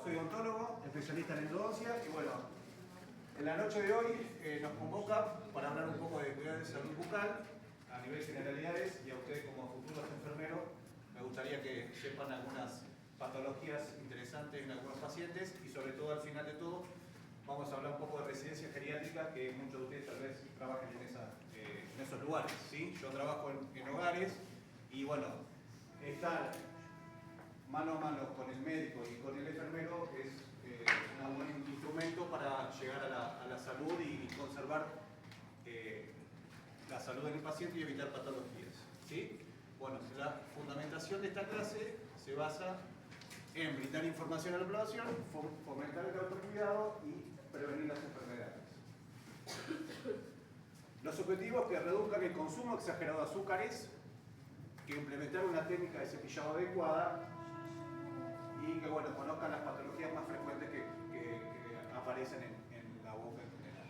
soy odontólogo, especialista en endodoncia y bueno, en la noche de hoy nos convoca para hablar un poco de cuidado de salud bucal a nivel generalidades y a ustedes como futuros enfermeros me gustaría que sepan algunas patologías interesantes en algunos pacientes y sobre todo al final de todo vamos a hablar un poco de residencia geriátrica que muchos de ustedes tal vez trabajen en esos lugares, ¿sí? Yo trabajo en hogares y bueno, estar mano a mano con el médico y con el enfermero es un buen instrumento para llegar a la salud y conservar la salud del paciente y evitar patologías, ¿sí? Bueno, la fundamentación de esta clase se basa en brindar información a la población, fomentar el autocuidado y prevenir las enfermedades. Los objetivos que reduzcan el consumo exagerado de azúcares, que implementar una técnica de cepillado adecuada y que bueno, conozcan las patologías más frecuentes que aparecen en la boca en general.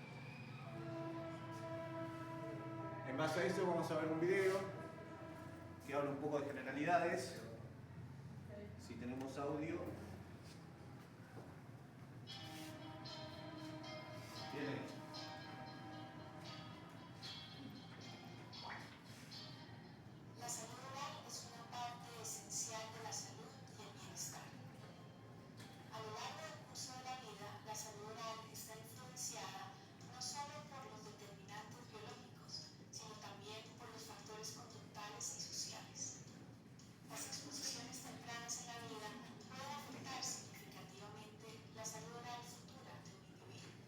En base a eso vamos a ver un video que habla un poco de generalidades. Si tenemos audio. Bien. La salud oral es una parte esencial de la salud y el bienestar. A lo largo del curso de la vida, la salud oral está influenciada no solo por los determinantes biológicos, sino también por los factores conductuales y sociales. Las exposiciones tempranas en la vida pueden afectar significativamente la salud oral futura de un individuo.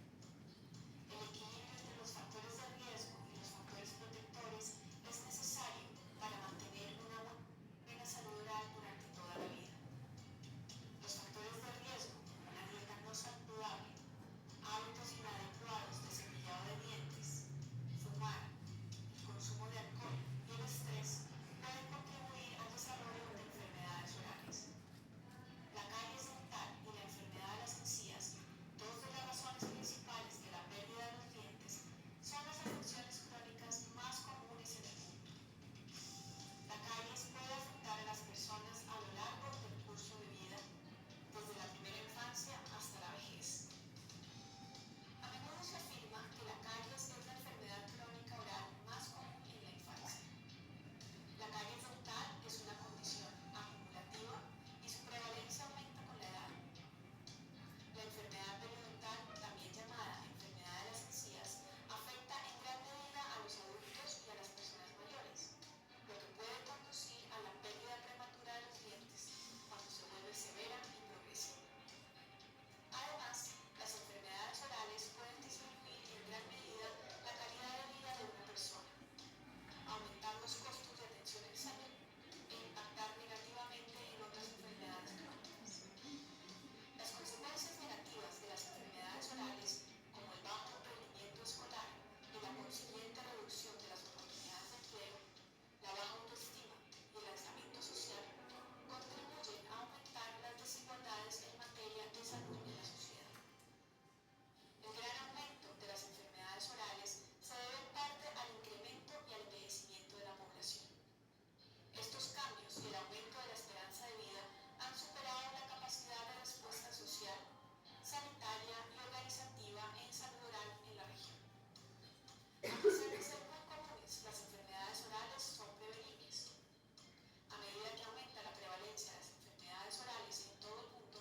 El equilibrio entre los factores de riesgo y los factores protectores es necesario para mantener una buena salud oral durante toda la vida. Los factores de riesgo, como una dieta no saludable, hábitos inadecuados de cepillado de dientes, fumar, el consumo de alcohol y el estrés pueden contribuir al desarrollo de enfermedades orales. La caries dental y la enfermedad de las encías, dos de las razones principales de la pérdida de los dientes, son las afecciones crónicas más comunes en el mundo. La caries puede afectar a las personas a lo largo del curso de vida, desde la primera infancia hasta la vejez. A menudo se afirma que la caries es la enfermedad crónica oral más común en la infancia. La caries dental es una condición acumulativa y su prevalencia aumenta con la edad. La enfermedad periodontal, también llamada enfermedad de las encías, afecta en gran medida a los adultos y a las personas mayores, lo que puede conducir a la pérdida prematura de los dientes cuando se vuelve severa y progresiva. Además, las enfermedades orales pueden disminuir en gran medida la calidad de vida de una persona, aumentar los costos de atención en salud e impactar negativamente en otras enfermedades crónicas. Las consecuencias negativas de las enfermedades orales, como el bajo rendimiento escolar y la consiguiente reducción de las oportunidades de empleo, la baja autoestima y el aislamiento social, contribuyen a aumentar las desigualdades en materia de salud en la sociedad. El gran aumento de las enfermedades orales se debe en parte al incremento y al envejecimiento de la población. Estos cambios y el aumento de la esperanza de vida han superado la capacidad de respuesta social, sanitaria y organizativa en salud oral en la región. A pesar de ser muy comunes, las enfermedades orales son prevenibles. A medida que aumenta la prevalencia de las enfermedades orales en todo el mundo,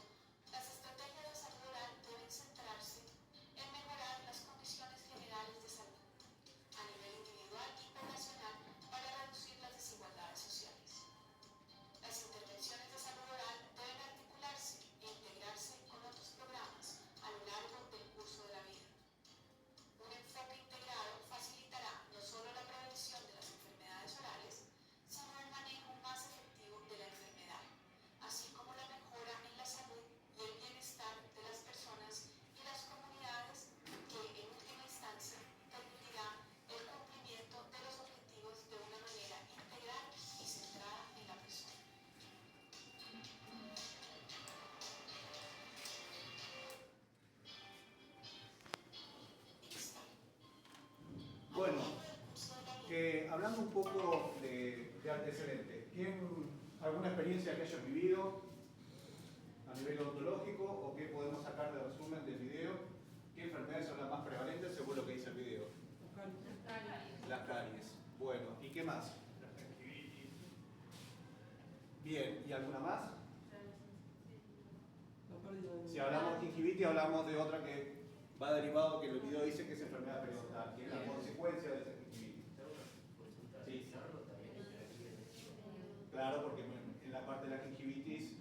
las estrategias de salud oral deben centrarse en mejorar las condiciones generales de salud a nivel individual y poblacional para reducir las desigualdades sociales. Las intervenciones de salud oral deben articularse e integrarse con otros programas a lo largo del curso de la vida. Un enfoque integrado facilitará no solo la prevención de las enfermedades orales, sino el manejo más efectivo de la enfermedad, así como la mejora en la salud y el bienestar de las personas y las comunidades que, en última instancia, permitirá el cumplimiento de los objetivos de una manera integral y centrada en la persona. Bueno, hablando un poco de antecedentes, ¿tienen alguna experiencia que hayan vivido a nivel odontológico o que Si hablamos de gingivitis, hablamos de otra que va derivado, que el video dice que es enfermedad periodontal, que es la consecuencia de esa gingivitis. Sí. Claro, porque en la parte de la gingivitis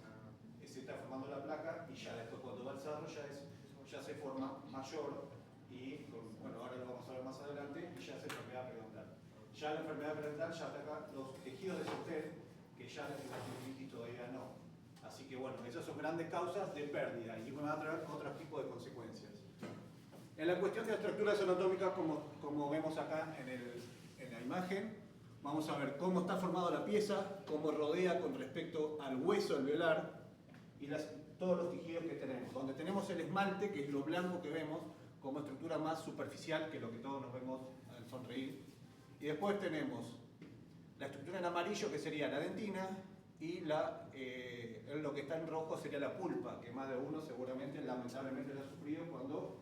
se está formando la placa y ya después cuando va al sarro ya se forma mayor y, bueno, ahora lo vamos a ver más adelante, y ya es enfermedad periodontal. Ya la enfermedad periodontal ya ataca los tejidos de sostén, que ya la gingivitis todavía no. Así que bueno, esas son grandes causas de pérdida y van a traer otro tipo de consecuencias. En la cuestión de estructuras anatómicas, como vemos acá en la imagen, vamos a ver cómo está formada la pieza, cómo rodea con respecto al hueso alveolar y todos los tejidos que tenemos. Donde tenemos el esmalte, que es lo blanco que vemos, como estructura más superficial que lo que todos nos vemos al sonreír. Y después tenemos la estructura en amarillo, que sería la dentina, y lo que está en rojo sería la pulpa, que más de uno seguramente, lamentablemente, lo ha sufrido cuando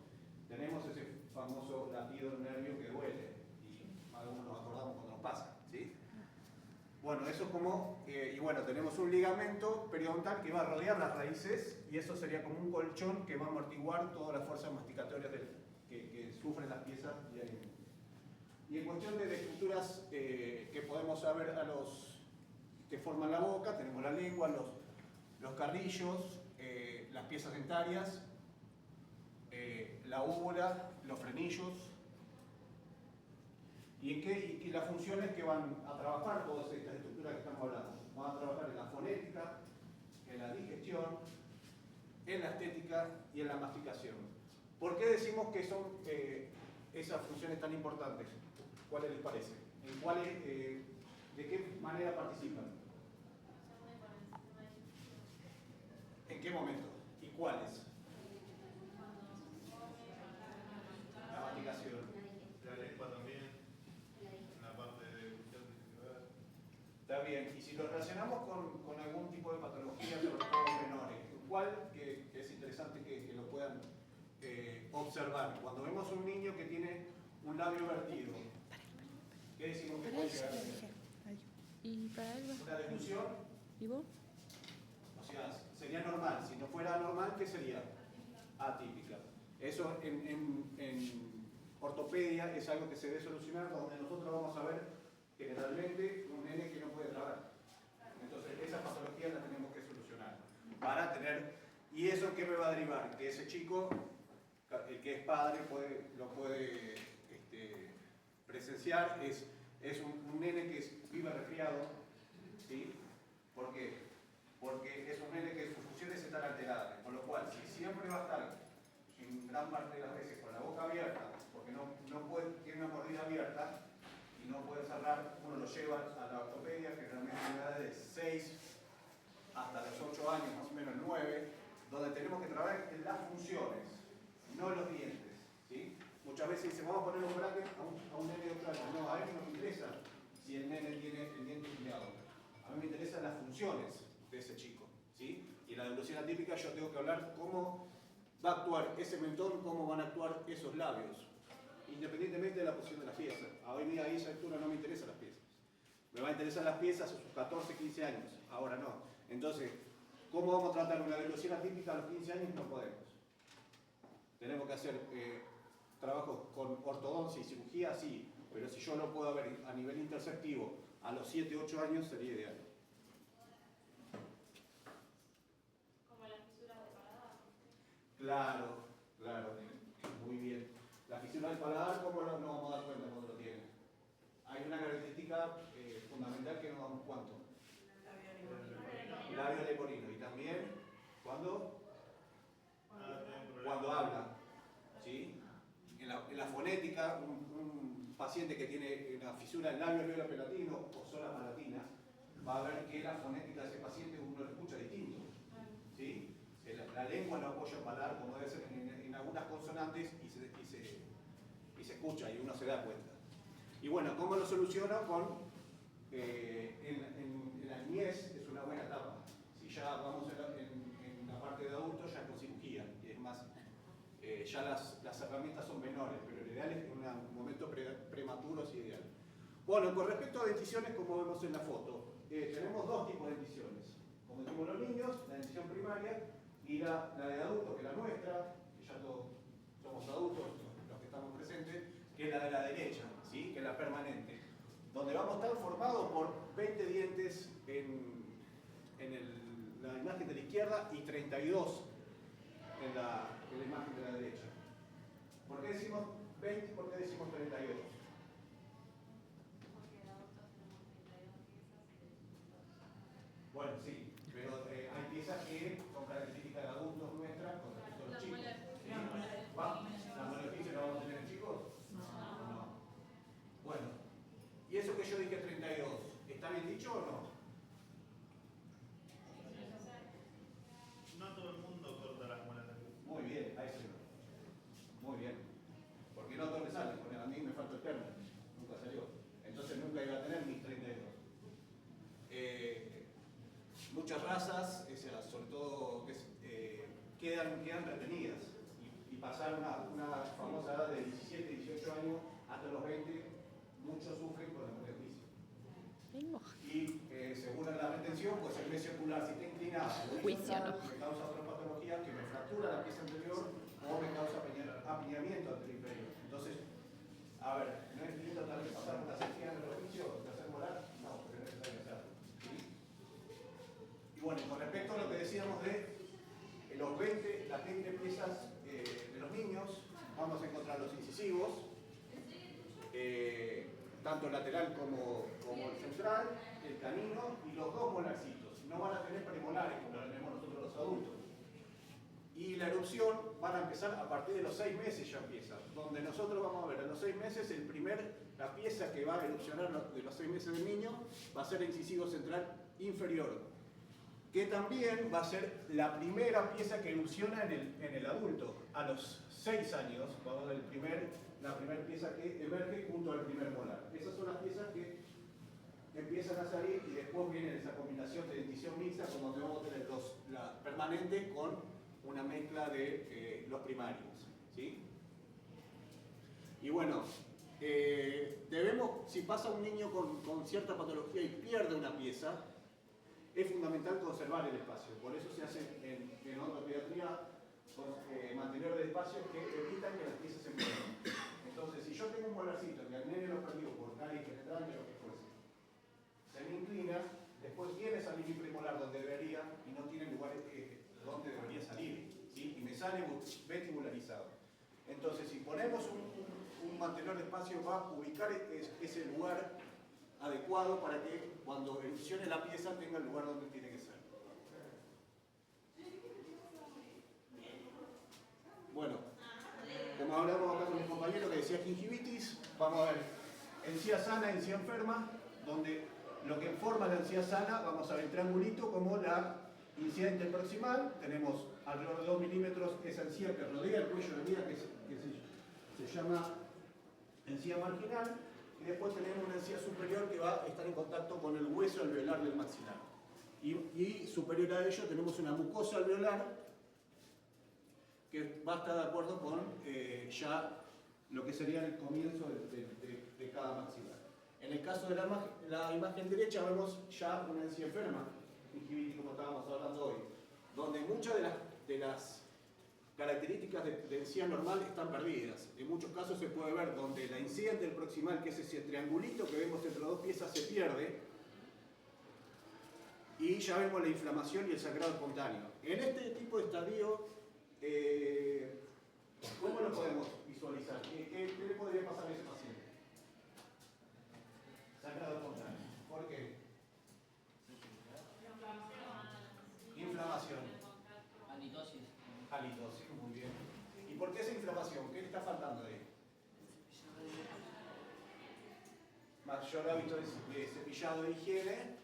tenemos ese famoso latido del nervio que duele. Y más de uno nos acordamos cuando nos pasa, ¿sí? Bueno, eso es como, y bueno, tenemos un ligamento periodontal que va a rodear las raíces, y eso sería como un colchón que va a amortiguar todas las fuerzas masticatorias que sufren las piezas. Y en cuestión de estructuras que podemos saber a los que forman la boca, tenemos la lengua, los carrillos, las piezas dentarias, la úvula, los frenillos, y las funciones que van a trabajar todas estas estructuras que estamos hablando. Van a trabajar en la fonética, en la digestión, en la estética y en la masticación. ¿Por qué decimos que son esas funciones tan importantes? ¿Cuáles les parece? ¿De qué manera participan? ¿En qué momento? ¿Y cuáles? La masticación. La lengua también, en la parte de gluteal visceral. Está bien. Y si lo relacionamos con algún tipo de patología, sobre todo menores, ¿cuál que es interesante que lo puedan observar? Cuando vemos un niño que tiene un labio vertido, ¿qué decimos que puede llegar a ser? ¿Y para él? ¿Una deglución? ¿Y vos? O sea, sería normal. Si no fuera normal, ¿qué sería? Atípica. Eso en ortopedia es algo que se debe solucionar, donde nosotros vamos a ver generalmente un nene que no puede tragar. Entonces, esa patología la tenemos que solucionar para tener. ¿Y eso qué me va a derivar? Que ese chico, el que es padre, lo puede presenciar. Es un nene que vive resfriado. ¿Sí? ¿Por qué? Porque es un nene que sus funciones están alteradas, con lo cual, si siempre va a estar en gran parte de las veces con la boca abierta, porque tiene una mordida abierta y no puede cerrar, uno lo lleva a la ortopedia, generalmente en edades de 6 hasta los 8 años, más o menos 9, donde tenemos que trabajar en las funciones, no los dientes. ¿Sí? Muchas veces dicen, vamos a poner un bracket a un nene de 8 años. No, a mí no me interesa si el nene tiene el diente empleado. A mí me interesan las funciones de ese chico. ¿Sí? Y en la deglución atípica yo tengo que hablar cómo va a actuar ese mentón, cómo van a actuar esos labios, independientemente de la posición de las piezas. Hoy día a esa altura no me interesan las piezas. Me va a interesar las piezas a sus 14, 15 años, ahora no. Entonces, ¿cómo vamos a tratar una deglución atípica a los 15 años? No podemos. Tenemos que hacer trabajos con ortodoncia y cirugía, sí, pero si yo lo puedo ver a nivel interceptivo a los 7, 8 años sería ideal. Claro, muy bien. La fisura del paladar, ¿cómo no nos vamos a dar cuenta cuando lo tiene? Hay una característica fundamental que nos damos cuenta. Labio leporino. Y también, ¿cuándo? Cuando habla. ¿Sí? En la fonética, un paciente que tiene una fisura del labio alveolar palatino o zona palatina, va a ver que la fonética de ese paciente uno lo escucha distinto. ¿Sí? La lengua no apoya el paladar como debe ser en algunas consonantes y se escucha y uno se da cuenta. Y bueno, ¿cómo lo soluciono? En la niñez es una buena etapa. Si ya vamos en la parte de adultos, ya con cirugía. Y es más, ya las herramientas son menores, pero el ideal es en un momento prematuro es ideal. Bueno, con respecto a denticiones, como vemos en la foto, tenemos dos tipos de denticiones. Como decimos los niños, la dentición primaria Y la de adultos, que es la nuestra, que ya todos somos adultos, los que estamos presentes, que es la de la derecha, ¿sí? Que es la permanente, donde vamos a estar formados por 20 dientes en la imagen de la izquierda y 32 en la imagen de la derecha. ¿Por qué decimos 20 y por qué decimos 32? Bueno, sí, pero hay piezas que son características de adultos nuestras con respecto a los chicos. ¿La monoficio la vamos a tener chicos? No. Bueno, ¿y eso que yo dije 32? ¿Está bien dicho o no? No todo el mundo corta las muelas de juicio. Muy bien, ahí sí. Muy bien. Porque no todo le sale, porque a mí me falta el término. Nunca salió. Entonces nunca iba a tener mis 32. Muchas razas, sobre todo, quedan retenidas y pasar una famosa edad de 17, 18 años hasta los 20, muchos sufren con la monoficio. Y según la retención, pues el mes circular, si está inclinado, me causa otra patología que me fractura la pieza anterior o me causa apiñamiento anterior inferior. Entonces, a ver, ¿no es lindo tal vez pasar una cirugía en el oficio de hacer molar? No, pero es necesario hacerlo. ¿Sí? Y bueno, con respecto a lo que decíamos de las 20 piezas de los niños, vamos a encontrar los incisivos, tanto el lateral como el central, el canino y los dos molarcitos. No van a tener premolares como lo tenemos nosotros los adultos. Y la erupción van a empezar a partir de los 6 meses, ya empieza. Donde nosotros vamos a ver a los 6 meses, la pieza que va a erupcionar de los 6 meses del niño va a ser el incisivo central inferior, que también va a ser la primera pieza que erupciona en el adulto. A los 6 años vamos a ver la primera pieza que emerge junto al primer molar. Esas son las piezas que empiezan a salir y después viene esa combinación de dentición mixta, como donde vamos a tener la permanente con una mezcla de los primarios. ¿Sí? Y bueno, si pasa un niño con cierta patología y pierde una pieza, es fundamental conservar el espacio. Por eso se hace en odontopediatría mantener el espacio que evitan que las piezas se muevan. Entonces, si yo tengo un molarcito que al nene lo perdió por caries penetrantes o lo que fuese, se me inclina, después quiere salir mi premolar donde debería y no tiene lugar donde debería salir, ¿sí? Y me sale vestibularizado. Entonces, si ponemos un mantenedor de espacio, va a ubicar ese lugar adecuado para que cuando erupcione la pieza tenga el lugar donde tiene que ser. Bueno, como hablamos acá con mi compañero que decía gingivitis, vamos a ver encía sana, encía enferma, donde lo que forma la encía sana, vamos a ver el triangulito como la encía interproximal, tenemos alrededor de 2 milímetros esa encía que rodea el cuello de vida que se llama encía marginal, y después tenemos una encía superior que va a estar en contacto con el hueso alveolar del maxilar. Y superior a ello tenemos una mucosa alveolar que va a estar de acuerdo con ya lo que sería el comienzo de cada maxilar. En el caso de la imagen derecha vemos ya una encía enferma, gingivitis como estábamos hablando hoy, donde muchas de las características de encía normal están perdidas. En muchos casos se puede ver donde la encía interproximal, que es ese triangulito que vemos entre dos piezas, se pierde, y ya vemos la inflamación y el sangrado espontáneo. En este tipo de estadio, ¿cómo lo podemos visualizar? ¿Qué le podría pasar a ese paciente? Sangrado espontáneo. ¿Por qué? Inflamación. Halitosis, muy bien. ¿Y por qué esa inflamación? ¿Qué le está faltando ahí? Mayor hábito de cepillado de higiene.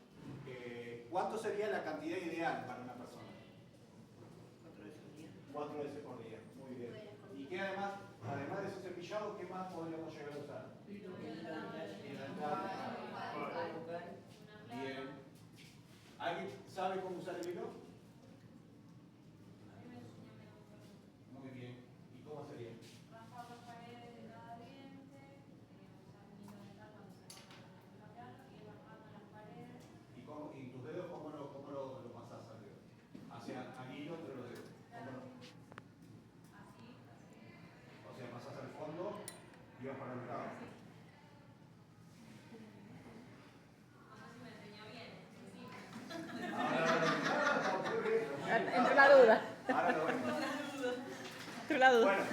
¿Cuánto sería la cantidad ideal para una persona? 4 veces por día. Muy bien. ¿Y qué además de ese cepillado, qué más podríamos llegar a usar? Bien. ¿Alguien sabe cómo usar el hilo? Muy bien. ¿Y cómo sería? Raspar las paredes de cada diente, usar un hilo dental cuando se corta el labial, ir raspando las paredes. ¿Y tus dedos cómo lo pasás al dedo? Hacia al hilo entre los dedos. ¿Ibas para el lado? Entró la duda. Ahora lo vemos. Entró la duda. Bueno,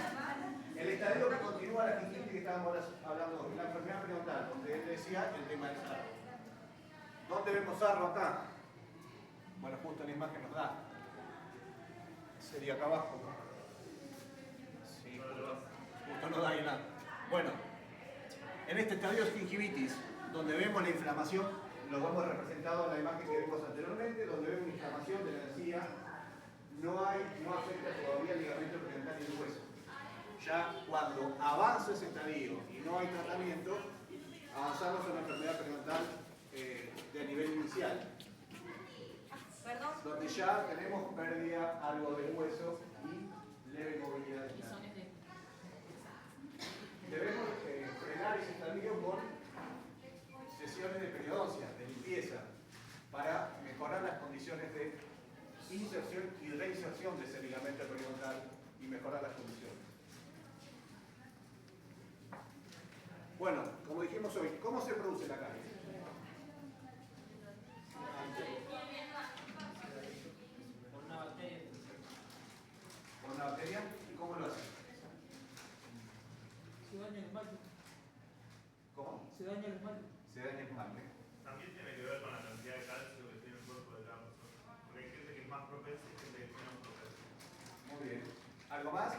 el estadio que continúa la gingivitis que estábamos hablando, la enfermedad periodontal, donde él decía el tema del sarro. ¿Dónde vemos sarro acá? Bueno, justo en la imagen nos da. Sería acá abajo. Sí, justo no da ahí nada. Bueno, en este estadio es gingivitis, donde vemos la inflamación, lo vemos representado en la imagen que vimos anteriormente, donde vemos inflamación de la encía. No afecta todavía el ligamento periodontal y el hueso. Ya cuando avanza ese estadio y no hay tratamiento, avanzamos a una enfermedad periodontal de nivel inicial, donde ya tenemos pérdida algo del hueso y leve movilidad dental. Debemos frenar ese estadio con sesiones de periodoncia, de limpieza, para mejorar las condiciones de inserción y reinserción de ese ligamento periodontal y mejorar las condiciones. Bueno, como dijimos hoy, ¿cómo se produce la caries? ¿Con una bacteria? ¿Y cómo lo hace? Se daña el esmalte. ¿Cómo? Se daña el esmalte. Se daña el esmalte. También tiene que ver con la cantidad de calcio que tiene el cuerpo de cada persona. Porque hay gente que es más propensa y gente que es menos propensa. Muy bien. ¿Algo más?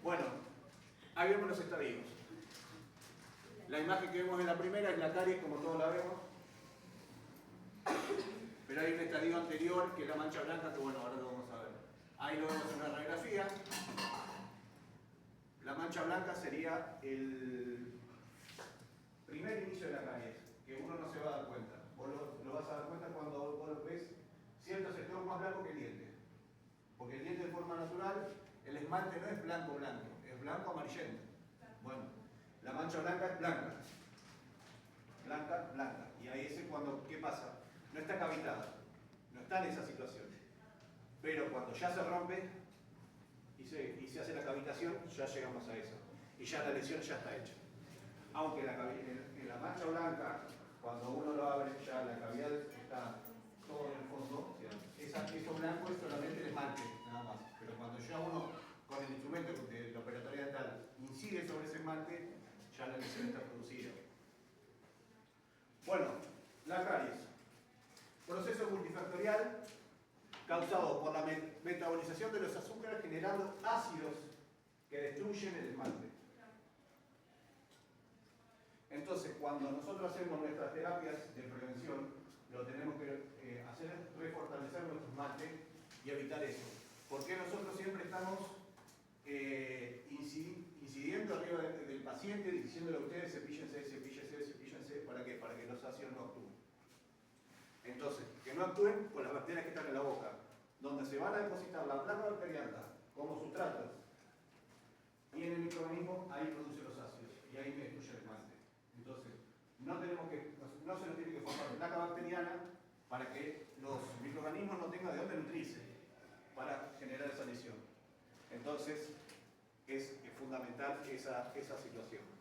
Bueno, ahí vemos los estadios. La imagen que vemos en la primera es la caries, como todos la vemos. Pero hay un estadio anterior, que es la mancha blanca, que bueno, ahora lo vamos a ver. Ahí lo vemos en la radiografía. La mancha blanca sería el primer inicio de la caries, que uno no se va a dar cuenta. Vos lo vas a dar cuenta cuando vos ves cierto sector más blanco que el diente. Porque el diente de forma natural, el esmalte no es blanco blanco, es blanco amarillento. Bueno, la mancha blanca es blanca. Blanca, blanca. Y ahí es cuando, ¿qué pasa? No está cavitada, no está en esa situación. Pero cuando ya se rompe y se hace la cavitación, ya llegamos a eso. Y ya la lesión ya está hecha. Aunque en la mancha blanca, cuando uno lo abre, ya la cavidad está todo en el fondo. Eso blanco es solamente el esmalte, nada más. Pero cuando ya uno, con el instrumento de la operatoria dental, incide sobre ese esmalte, ya la lesión está producida. Bueno, la caries. Proceso multifactorial causado por la metabolización de los azúcares generando ácidos que destruyen el esmalte. Entonces, cuando nosotros hacemos nuestras terapias de prevención, lo tenemos que hacer es refortalecer nuestro esmalte y evitar eso. Porque nosotros siempre estamos incidiendo arriba del paciente, diciéndole a ustedes cepíllense, cepíllense, cepíllense, ¿para qué? Para que los ácidos no actúen. Entonces, que no actúen con las bacterias que están en la boca, donde se van a depositar la placa bacteriana como sustratos y en el microorganismo, ahí produce los ácidos y ahí me destruye el esmalte. Entonces, no se nos tiene que formar placa bacteriana para que los microorganismos no tengan de dónde nutrirse para generar esa lesión. Entonces, es fundamental esa situación.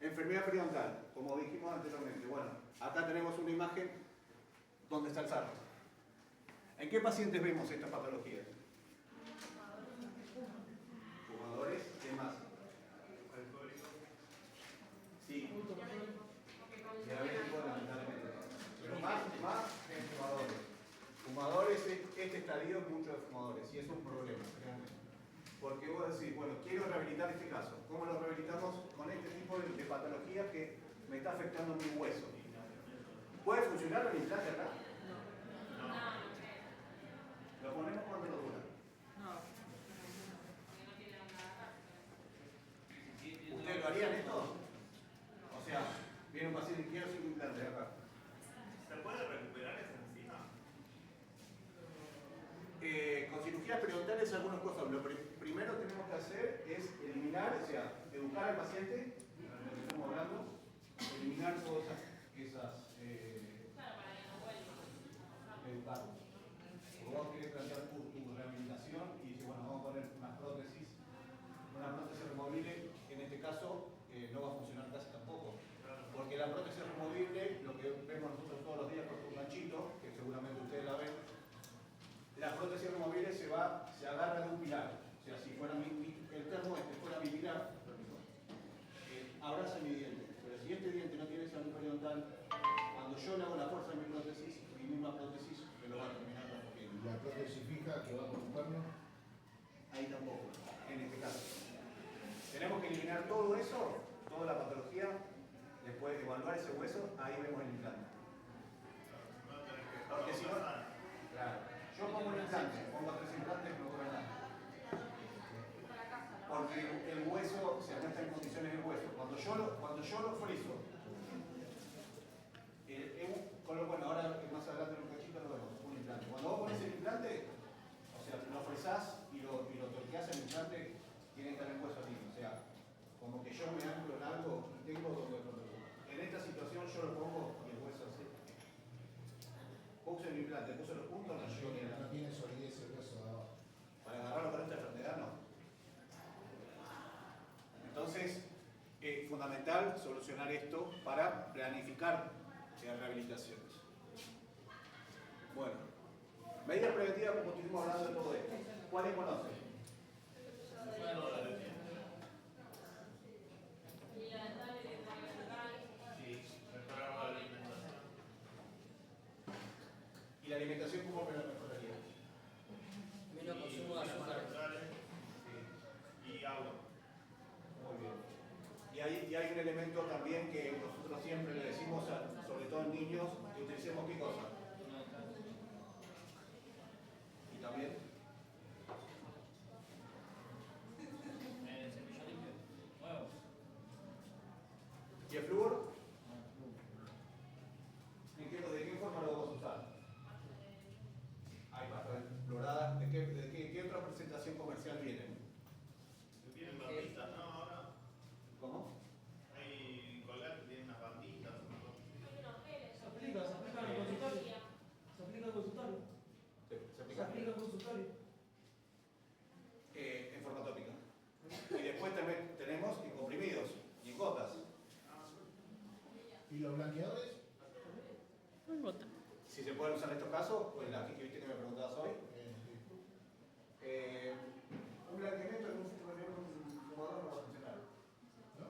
Enfermedad periodontal, como dijimos anteriormente. Bueno, acá tenemos una imagen donde está el sarro. ¿En qué pacientes vemos estas patologías? Fumadores, ¿qué más? Alcohólico. Sí. Diabético, lamentablemente. Pero más en fumadores. Fumadores, este estadio es mucho de fumadores y es un problema, realmente. Porque vos decís, bueno, quiero rehabilitar este caso. ¿Cómo lo rehabilitamos? Con este tipo de patologías que me está afectando mi hueso. ¿Puede funcionar el implante acá? ¿Lo ponemos cuando lo dura? ¿Ustedes lo harían esto? O sea, viene un paciente y quiero sin implante acá. ¿Se puede recuperar esa encima? Con cirugías periodontales algunas cosas. Lo primero que tenemos que hacer es eliminar, o sea, educar al paciente, de lo que estamos hablando, eliminar todas esas seguramente ustedes la ven. La prótesis removible se agarra de un pilar. O sea, si fuera el termo este fuera mi pilar, abraza mi diente. Pero si este diente no tiene salud periodontal, cuando yo le hago la fuerza a mi misma prótesis me lo va a terminar rompiendo. ¿Y la prótesis fija que va con un cuerno? Ahí tampoco, en este caso. Tenemos que eliminar todo eso, toda la patología, después de evaluar ese hueso, ahí vemos el implante. Porque si no, claro, yo pongo un implante, pongo 3 implantes, no cobro nada. Porque el hueso se muestra en condiciones del hueso. Cuando yo lo friso, con lo bueno, ahora más adelante en un cachito lo vemos, un implante. Cuando vos pones el implante, o sea, lo fresás y lo torqueás, el implante tiene que estar en hueso libre. O sea, como que yo me anclo en algo y tengo donde en esta situación yo lo pongo y el hueso así. Puse el implante, puse los puntos, no llegó ni a No tiene solidez el hueso de abajo. para agarrarlo con esta enfermedad, no. Entonces, es fundamental solucionar esto para planificar rehabilitaciones. Bueno, medidas preventivas, como estuvimos hablando de todo esto. ¿Cuáles conocen? ¿Y la alimentación cómo me la mejoraría? Menos consumo de azúcar. Y agua. Muy bien. Y hay un elemento también que nosotros siempre le decimos, sobre todo en niños, que utilicemos qué cosa. Y también Cepillo limpio. Huevos. ¿y el flúor? ¿De qué forma lo vamos a usar? Hay pasta florada. ¿De qué otra presentación comercial vienen? Tienen banditas, ¿no? Ahora ¿Cómo? hay colgar que tienen unas banditas. Se aplica en el consultorio. Se aplica en el consultorio. ¿Se Se aplica? aplica en el consultorio. En forma tópica. Y después también tenemos en comprimidos y en gotas. ¿Y los blanqueadores? Un gota. Si se pueden usar en estos casos, pues la que viste que me preguntabas hoy. Un blanqueamiento en un fumador no va a funcionar. ¿No?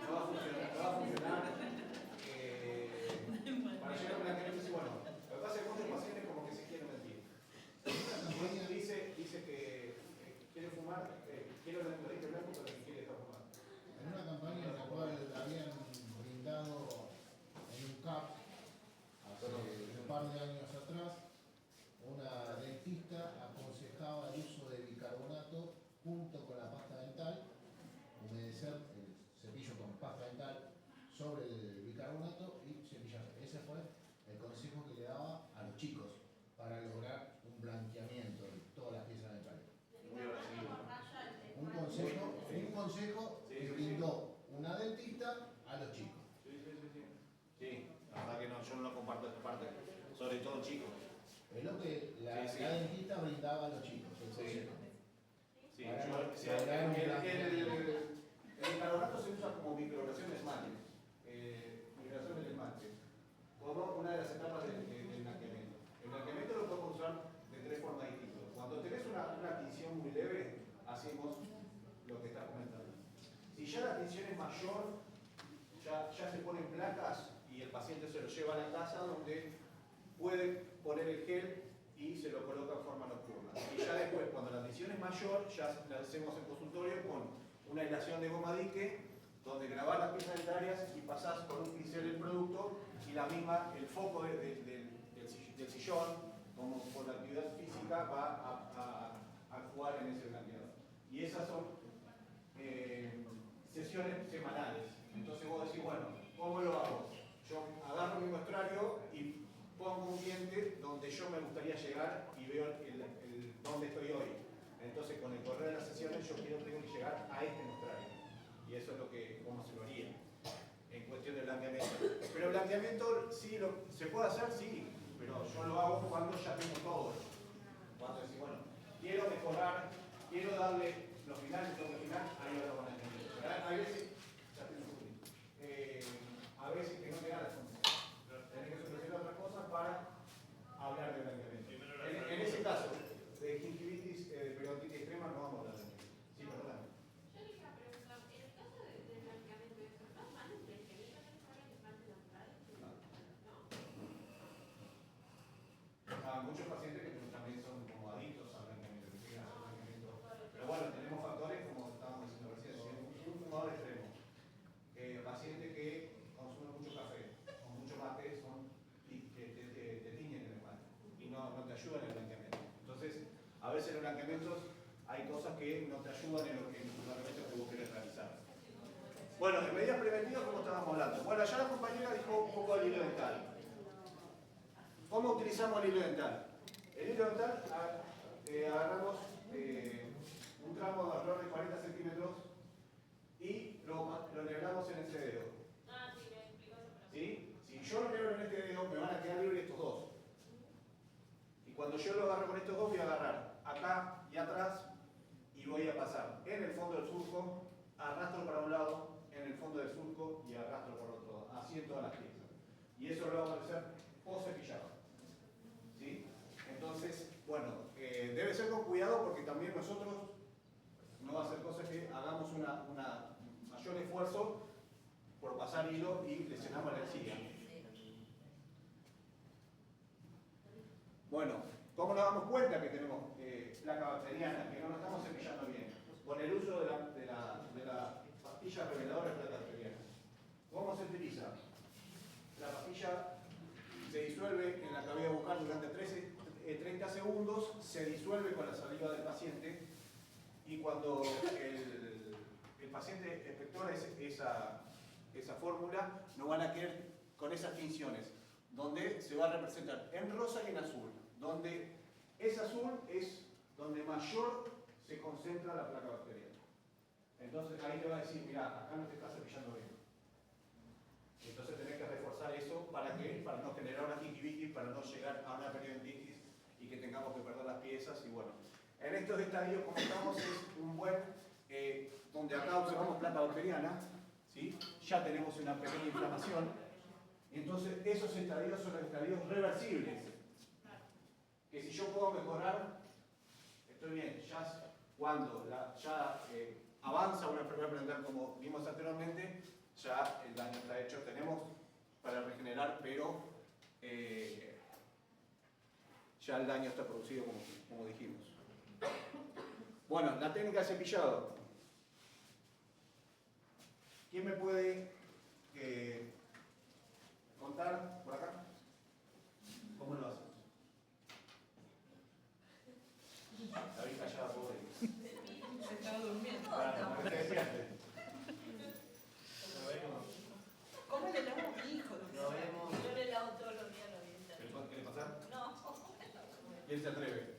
No va a funcionar. Para llegar a un blanqueamiento, sí, bueno. Lo que pasa es que muchos pacientes como que se quieren mentir. Dice que quiere fumar, quiere el diente blanco, pero que quiere dejar fumar. En una campaña en la cual habían brindado en un CAP hace un par de años atrás, una dentista aconsejaba el uso de bicarbonato junto con la pasta dental, humedecer el cepillo con pasta dental sobre el bicarbonato y cepillar. Ese fue el consejo que le daba a los chicos para lograr un blanqueamiento de todas las piezas dentales. Muy agresivo. Un consejo que brindó una dentista a los chicos. Sí, la verdad que no, yo no lo comparto esta parte, sobre todo chicos. Es lo que la Sí. dentista brindaba a los chicos, el consejo. Sí, Para yo, o sea, lograr un el blanqueamiento. bicarbonato se usa como microabrasión de esmalte. Microabrasión del esmalte. Como una de las etapas del blanqueamiento. El blanqueamiento lo podemos usar de 3 formas distintas. Cuando tenés una tinción muy leve, hacemos lo que estás comentando. Si ya la tinción es mayor, ya se ponen placas y el paciente se lo lleva a la casa donde puede poner el gel y se lo coloca en forma nocturna. Y ya después, cuando la tinción es mayor, ya la hacemos en consultorio con una aislación de goma dique, donde grabás las piezas dentarias y pasás con un pincel el producto y la misma, el foco del sillón, como por la actividad física, va a actuar en ese blanqueador. Y esas son sesiones semanales. Entonces vos decís, bueno, ¿cómo lo hago? Yo agarro mi muestrario y pongo un diente donde yo me gustaría llegar y veo dónde estoy hoy. Entonces con el correr de las sesiones yo tengo que llegar a este muestrario. Y eso es cómo se lo haría en cuestión de blanqueamiento. Pero el blanqueamiento sí se puede hacer, sí, pero yo lo hago cuando ya tengo todo. Cuando decís, bueno, quiero mejorar, quiero darle los finales, ahí lo van a entender. Hay veces, ya tengo un que no te ayudan en lo que vos querés realizar. Bueno, de medidas preventivas, ¿cómo estábamos hablando? Bueno, ya la compañera dijo un poco del hilo dental. ¿Cómo utilizamos el hilo dental? El hilo dental agarramos un tramo de alrededor de 40 centímetros y lo enhebramos en ese dedo. Ah, sí, me explicó eso. ¿Sí? Si yo lo enhebro en este dedo, me van a quedar libres estos dos. Y cuando yo lo agarro con estos dos, voy a agarrar acá y atrás y voy a pasar en el fondo del surco, arrastro para un lado, en el fondo del surco y arrastro por otro, así en todas las piezas. Y eso lo vamos a hacer post cepillado. ¿Sí? Entonces, bueno, debe ser con cuidado porque también nosotros no va a ser cosa que hagamos un mayor esfuerzo por pasar hilo y lesionamos la encía. Bueno, ¿cómo nos damos cuenta que tenemos placa bacteriana, que no nos estamos cepillando bien? Con el uso de la pastilla reveladora de placa bacteriana. ¿Cómo se utiliza? La pastilla se disuelve en la cavidad bucal durante 30 segundos, se disuelve con la saliva del paciente y cuando el paciente espectora esa fórmula, nos van a quedar con esas tinciones, donde se va a representar en rosa y en azul. Donde es azul es donde mayor se concentra la placa bacteriana. Entonces ahí te va a decir, mira, acá no te estás cepillando bien. Entonces tenés que reforzar eso, ¿para qué? Para no generar una gingivitis, para no llegar a una periodontitis y que tengamos que perder las piezas. Y bueno, en estos estadios, como estamos, es un buen, donde acá observamos placa bacteriana, ¿sí? Ya tenemos una pequeña inflamación. Entonces esos estadios son los estadios reversibles. Que si yo puedo mejorar, estoy bien. Ya cuando avanza una enfermedad periodontal como vimos anteriormente, ya el daño está hecho. Tenemos para regenerar, pero ya el daño está producido como dijimos. Bueno, la técnica de cepillado. ¿Quién me puede contar por acá? ¿Cómo lo hacemos? La vi callada, pobre. Se estaba durmiendo. Claro, ¿qué decías? ¿Cómo le lavo a mi hijo? Lo vemos. Yo le lavo todos los días los dientes. ¿Qué le pasa? No. ¿Quién se atreve?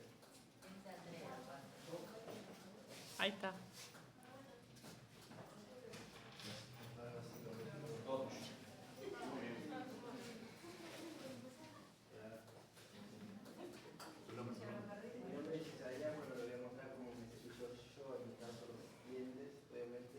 Ahí está. Todo tuyo. Muy bien. Tu nombre, Mi nombre es Isaías, bueno, le voy a mostrar cómo me cepillo yo, en mi caso los dientes, obviamente.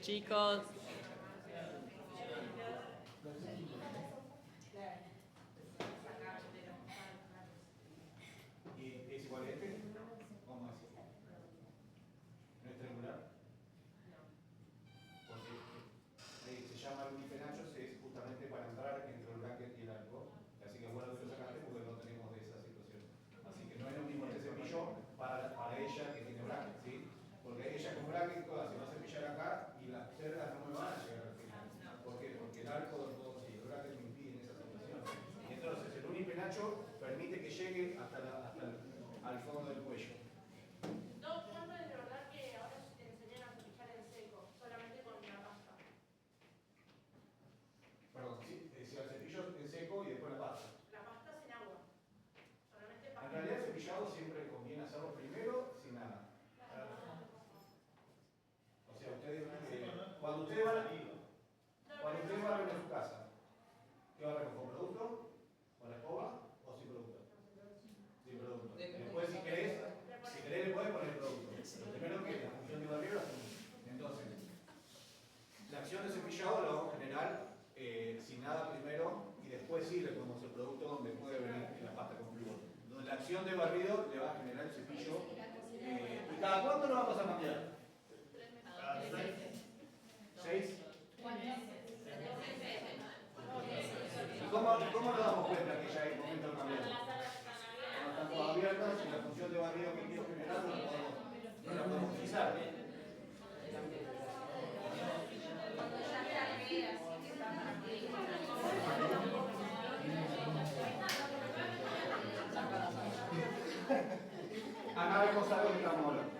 Chicos, ¿Y es igual a este? ¿Cómo es? ¿No es triangular? Porque ahí se llama el unipenachos, es justamente para entrar entre el bracket y el arco. Así que bueno que lo sacaste porque no tenemos de esa situación. Así que no es lo mismo este cepillo para ella que tiene bracket, ¿sí? Porque ella con bracket se va a cepillar acá y las cerdas no me van a llegar al final. ¿Por qué? Porque el arco y el bracket me impiden esa situación. Y entonces el unipenacho permite que llegue al fondo del cuello. No, Juanma, es de verdad que ahora te enseñan a cepillar en seco, solamente con la pasta. Perdón, sí, el cepillo en seco y después la pasta. La pasta sin agua. Solamente En pasta. realidad el cepillado siempre conviene hacerlo primero sin nada. O sea, ustedes, cuando ustedes van a ver en su casa, ¿qué va a ver con producto? ¿Con la escoba o sin producto? Sin producto. Después si querés le podés poner producto. Lo primero que la función de barrido la hacemos. Entonces, la acción de cepillado la vamos a generar sin nada primero y después sí le ponemos el producto donde puede venir la pasta con flúor. Donde la acción de barrido le va a generar el cepillo. ¿Y cada cuánto lo vamos a cambiar? Cada 6. ¿6? ¿Y cómo nos damos cuenta que ya hay momento de cambiar? Cuando están todas abiertas y la función de barrido que quiero generar no la podemos utilizar. Acá vemos algo que estamos hablando.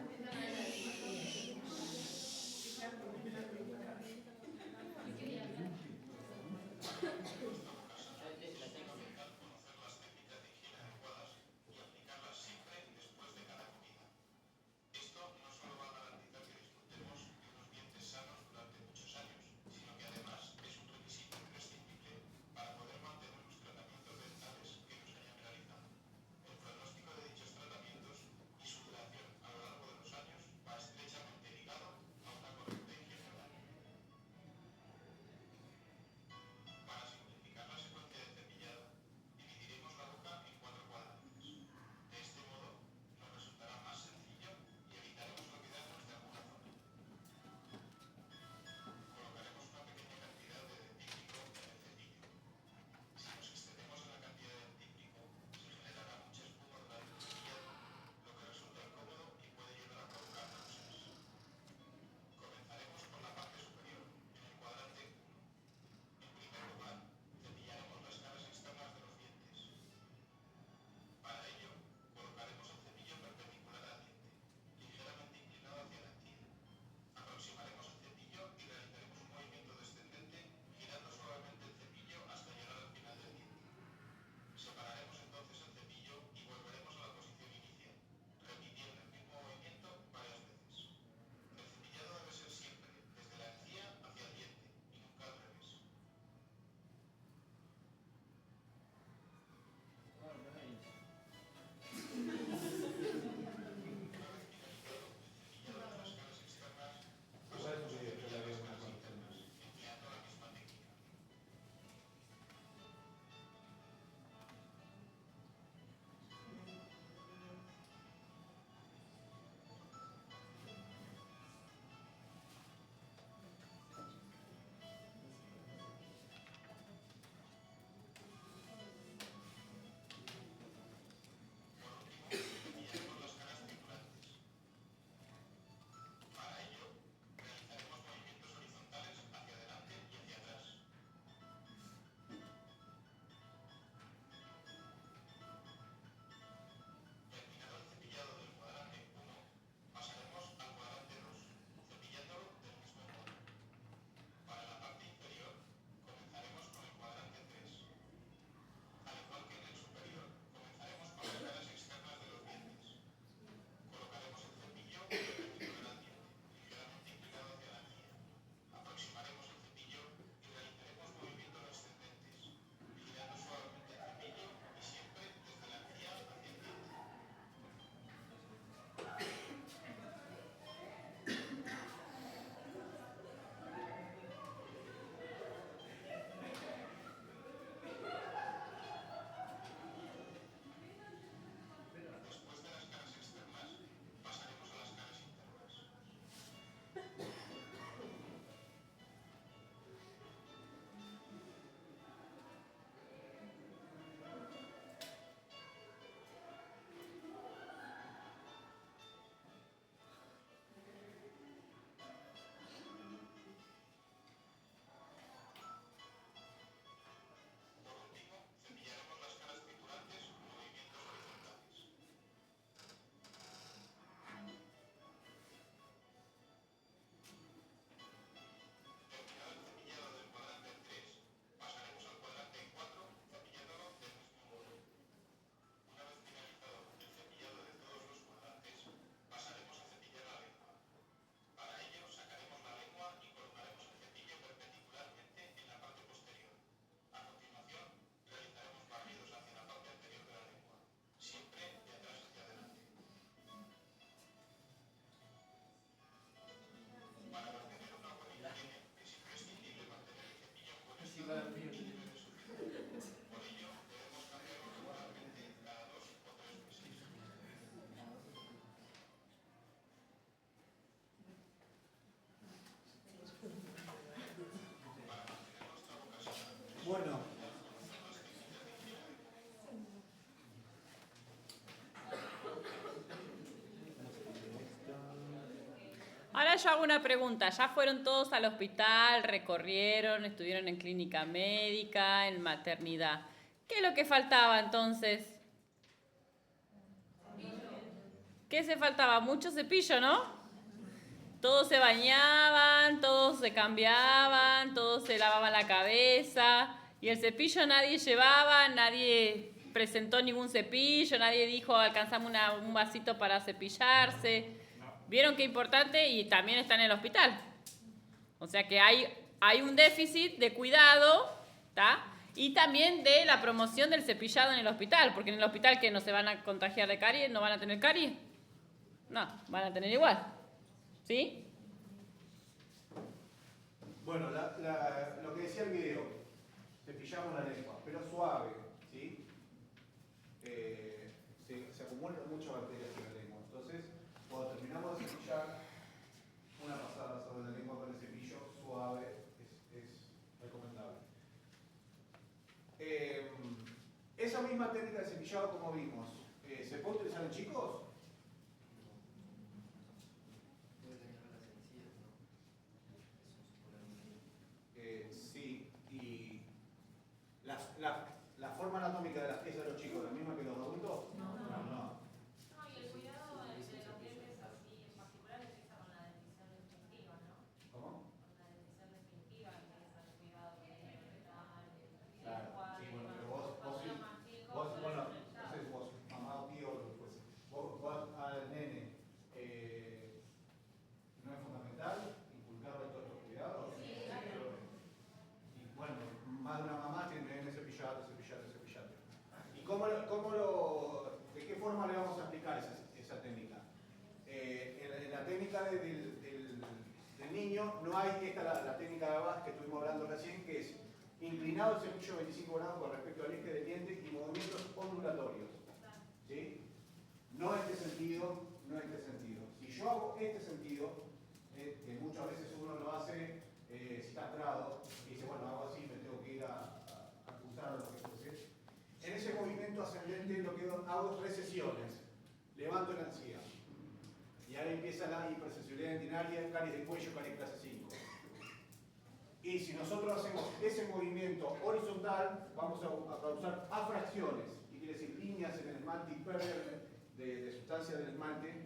Ahora yo hago una pregunta. ¿Ya fueron todos al hospital, recorrieron, estuvieron en clínica médica, en maternidad? ¿Qué es lo que faltaba entonces? ¿Qué se faltaba? Mucho cepillo, ¿no? Todos se bañaban, todos se cambiaban, todos se lavaban la cabeza. Y el cepillo nadie llevaba, nadie presentó ningún cepillo, nadie dijo alcanzamos un vasito para cepillarse. ¿Vieron qué importante? Y también está en el hospital. O sea que hay un déficit de cuidado, ¿tá? Y también de la promoción del cepillado en el hospital, porque en el hospital que no se van a contagiar de caries, no van a tener caries. No, van a tener igual. ¿Sí? Bueno, lo que decía el video, cepillamos la lengua, pero suave, ¿sí? Se acumulan muchas bacterias en la lengua. Entonces, cuando terminamos de cepillar, una pasada sobre la lengua con el cepillo suave es recomendable. Esa misma técnica de cepillado, como vimos, ¿se puede utilizar en chicos? Sí, y la forma anatómica de las piezas de los chicos, ¿la misma que los adultos? No. No, y el cuidado de los dientes así, en particular, empieza con la dentición definitiva, ¿no? ¿Cómo? Con la dentición definitiva empieza el cuidado de los retales, Claro, sí, bueno, pero vos sí. Bueno, no sé si vos, mamá o tío, lo que fuese. Vos al nene, ¿no es fundamental inculcarle todos estos cuidados? Sí, claro. Y bueno, más de una mamá tiene nene cepillate. ¿Y de qué forma le vamos a aplicar esa técnica? En la técnica del niño no hay la técnica de Abbas que estuvimos hablando recién, que es inclinado el cepillo 25 grados con respecto al eje del diente y movimientos ondulatorios. ¿Sí? No este sentido. Si yo hago este sentido, que muchas veces uno lo hace si está atrado, y dice, bueno, hago así, me tengo que ir a cruzar o lo que fuese. En ese movimiento ascendente lo que hago es recesiones. Levanto la encía. Y ahí empieza la hipersensibilidad dentinaria, caries de cuello, caries clase 5. Y si nosotros hacemos ese movimiento horizontal, vamos a causar afracciones. Y quiere decir líneas en el esmalte y pérdida de sustancia del esmalte,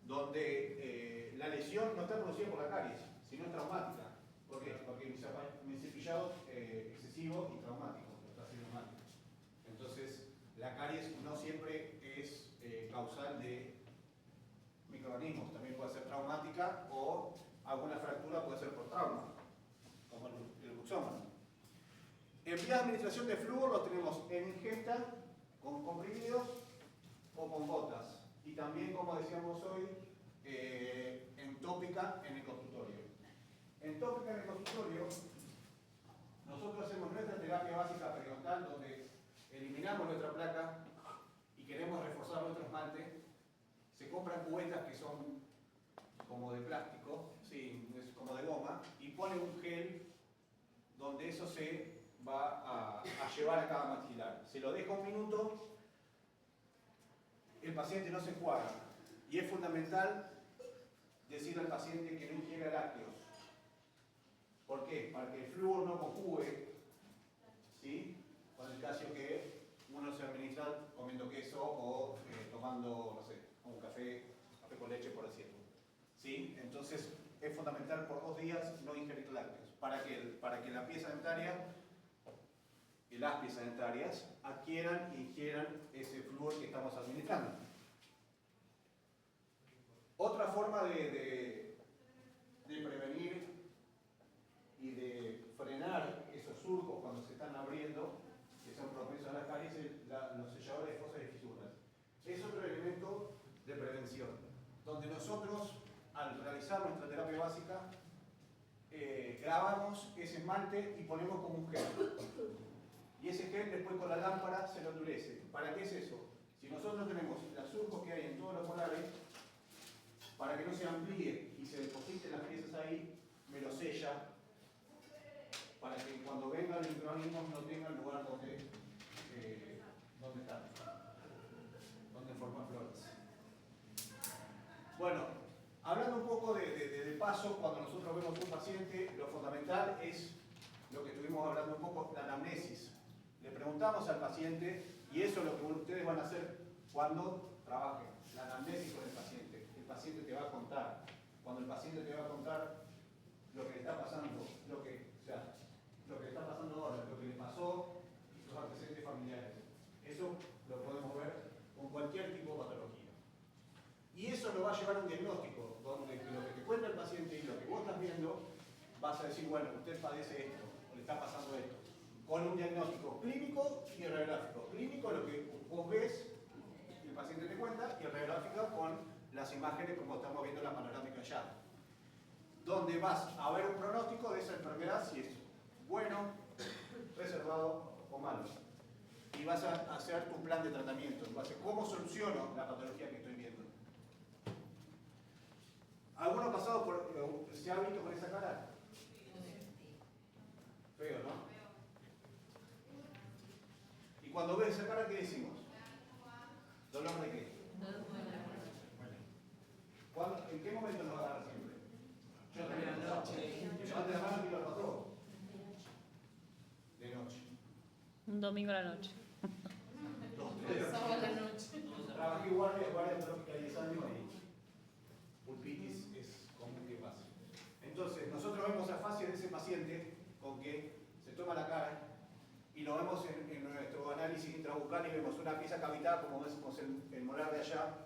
donde la lesión no está producida por la caries, sino es traumática. ¿Por qué? Porque mi cepillado excesivo y traumático, está siendo traumático. Entonces, la caries no siempre es causal de microorganismos, también puede ser traumática o alguna fractura puede ser por trauma, como el buxómano. En vía de administración de flúor lo tenemos en ingesta, con comprimidos o con gotas. Y también, como decíamos hoy, en tópica en el consultorio. En tópica en el consultorio, nosotros hacemos nuestra terapia básica periodontal, donde eliminamos nuestra placa y queremos reforzar nuestro esmalte. Se compran cubetas que son como de plástico, sí, es como de goma, y ponen un gel donde eso se va a llevar a cada maxilar. Se lo deja un minuto, el paciente no se enjuaga. Y es fundamental decirle al paciente que no ingiera lácteos. ¿Por qué? Para que el flúor no conjugue, ¿sí? Con el calcio que uno se administra comiendo queso o tomando, no sé, un café con leche, por decirlo. ¿Sí? Entonces es fundamental por 2 días no ingerir lácteos, para que la pieza dentaria y las piezas dentarias adquieran e ingieran ese flúor que estamos administrando. Otra forma de prevenir y de frenar esos surcos cuando se están abriendo, que son propensos a las caries, es los selladores de fosas y fisuras. Es otro elemento de prevención, donde nosotros, al realizar nuestra terapia básica, grabamos ese esmalte y ponemos como un gel. Y ese gel después con la lámpara se lo endurece. ¿Para qué es eso? Si nosotros tenemos los surcos que hay en todos los molares, para que no se amplíe y se depositen las piezas ahí, me lo sella, para que cuando vengan los microorganismos no tengan lugar donde están, donde forman flores. Bueno, hablando un poco de paso, cuando nosotros vemos un paciente, lo fundamental es lo que estuvimos hablando un poco, la anamnesis. Le preguntamos al paciente, y eso es lo que ustedes van a hacer cuando trabajen, la anamnesis con el paciente. El paciente te va a contar. Cuando el paciente te va a contar lo que le está pasando, lo que le está pasando ahora, lo que le pasó y sus antecedentes familiares. Eso lo podemos ver con cualquier tipo de patología. Y eso lo va a llevar a un diagnóstico, donde lo que te cuenta el paciente y lo que vos estás viendo, vas a decir, bueno, usted padece esto, o le está pasando esto, con un diagnóstico clínico y radiográfico. Clínico, lo que vos ves, el paciente te cuenta, y radiográfico con las imágenes como estamos viendo en la panorámica allá. Donde vas a ver un pronóstico de esa enfermedad, si es bueno, reservado o malo. Y vas a hacer tu plan de tratamiento, en base a cómo soluciono la patología que estoy viendo. ¿Alguno ha pasado por, se ha visto con esa cara? Feo, ¿no? Y cuando ves esa cara, ¿qué decimos? ¿Dolor de qué? ¿En qué momento nos agarra siempre? Yo también de noche. Levante la mano y lo pasó. De noche. Un domingo a la noche. Sábado a la noche. Trabajé guardia trófica 10 años y pulpitis es común que pase. Entonces, nosotros vemos la fascia de ese paciente con que se toma la cara y lo vemos en nuestro análisis intrabucal y vemos una pieza cavitada, como vemos el molar de allá.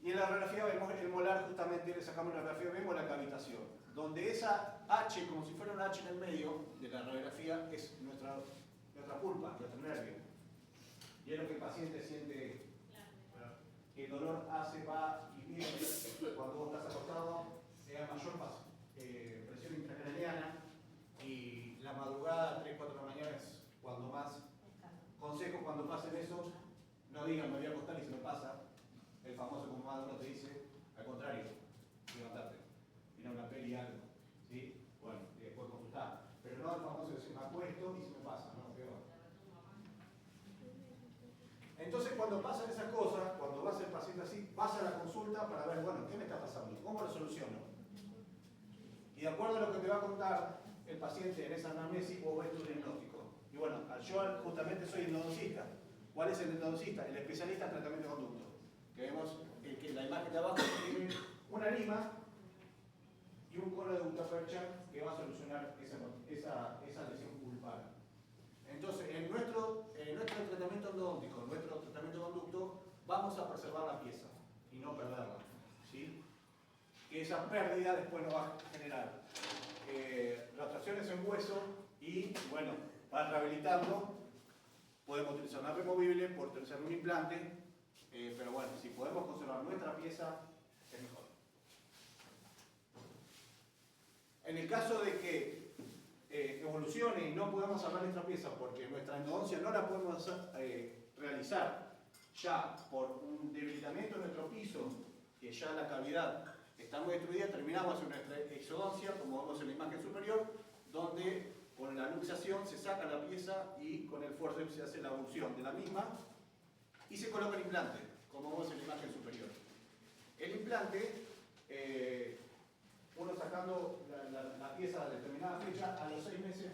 Y en la radiografía vemos el molar, justamente le sacamos la radiografía, vemos la cavitación, donde esa H, como si fuera una H en el medio de la radiografía, es nuestra pulpa, nuestro nervio. Y es lo que el paciente siente, que el dolor va y viene cuando vos estás acostado, a mayor presión intracraneana, y la madrugada, 3, 4 de la mañana es cuando más. Consejo, cuando pasen eso, no digan me voy a acostar y se me pasa. El famoso, como más uno te dice, al contrario, levantarte, mirar una peli y algo, ¿sí? Bueno, y después consultar. Pero no el famoso decir me acuesto y se me pasa, no, peor. Entonces, cuando pasan esas cosas, cuando vas el paciente así, vas a la consulta para ver, bueno, ¿qué me está pasando? ¿Cómo lo soluciono? Y de acuerdo a lo que te va a contar el paciente en esa anamnesis, vos ves tu diagnóstico. Y bueno, yo justamente soy endodoncista. ¿Cuál es el endodoncista? El especialista en tratamiento de conducto. Que vemos que la imagen de abajo tiene una lima y un cono de Guttapercha que va a solucionar esa lesión pulpar. Entonces, en nuestro tratamiento endodóntico, en nuestro tratamiento de conducto, vamos a preservar la pieza y no perderla, ¿sí? Que esa pérdida después nos va a generar rotaciones en hueso y, bueno, para rehabilitarlo podemos utilizar una removible, por utilizar un implante, pero bueno, si podemos conservar nuestra pieza, es mejor. En el caso de que evolucione y no podemos salvar nuestra pieza porque nuestra endodoncia no la podemos realizar ya por un debilitamiento de nuestro piso, que ya la cavidad está muy destruida, terminamos en nuestra exodoncia, como vemos en la imagen superior, donde con la luxación se saca la pieza y con el forceps se hace la abulsión de la misma y se coloca el implante, como vemos en la imagen superior. El implante, uno sacando la pieza a determinada fecha, a los 6 meses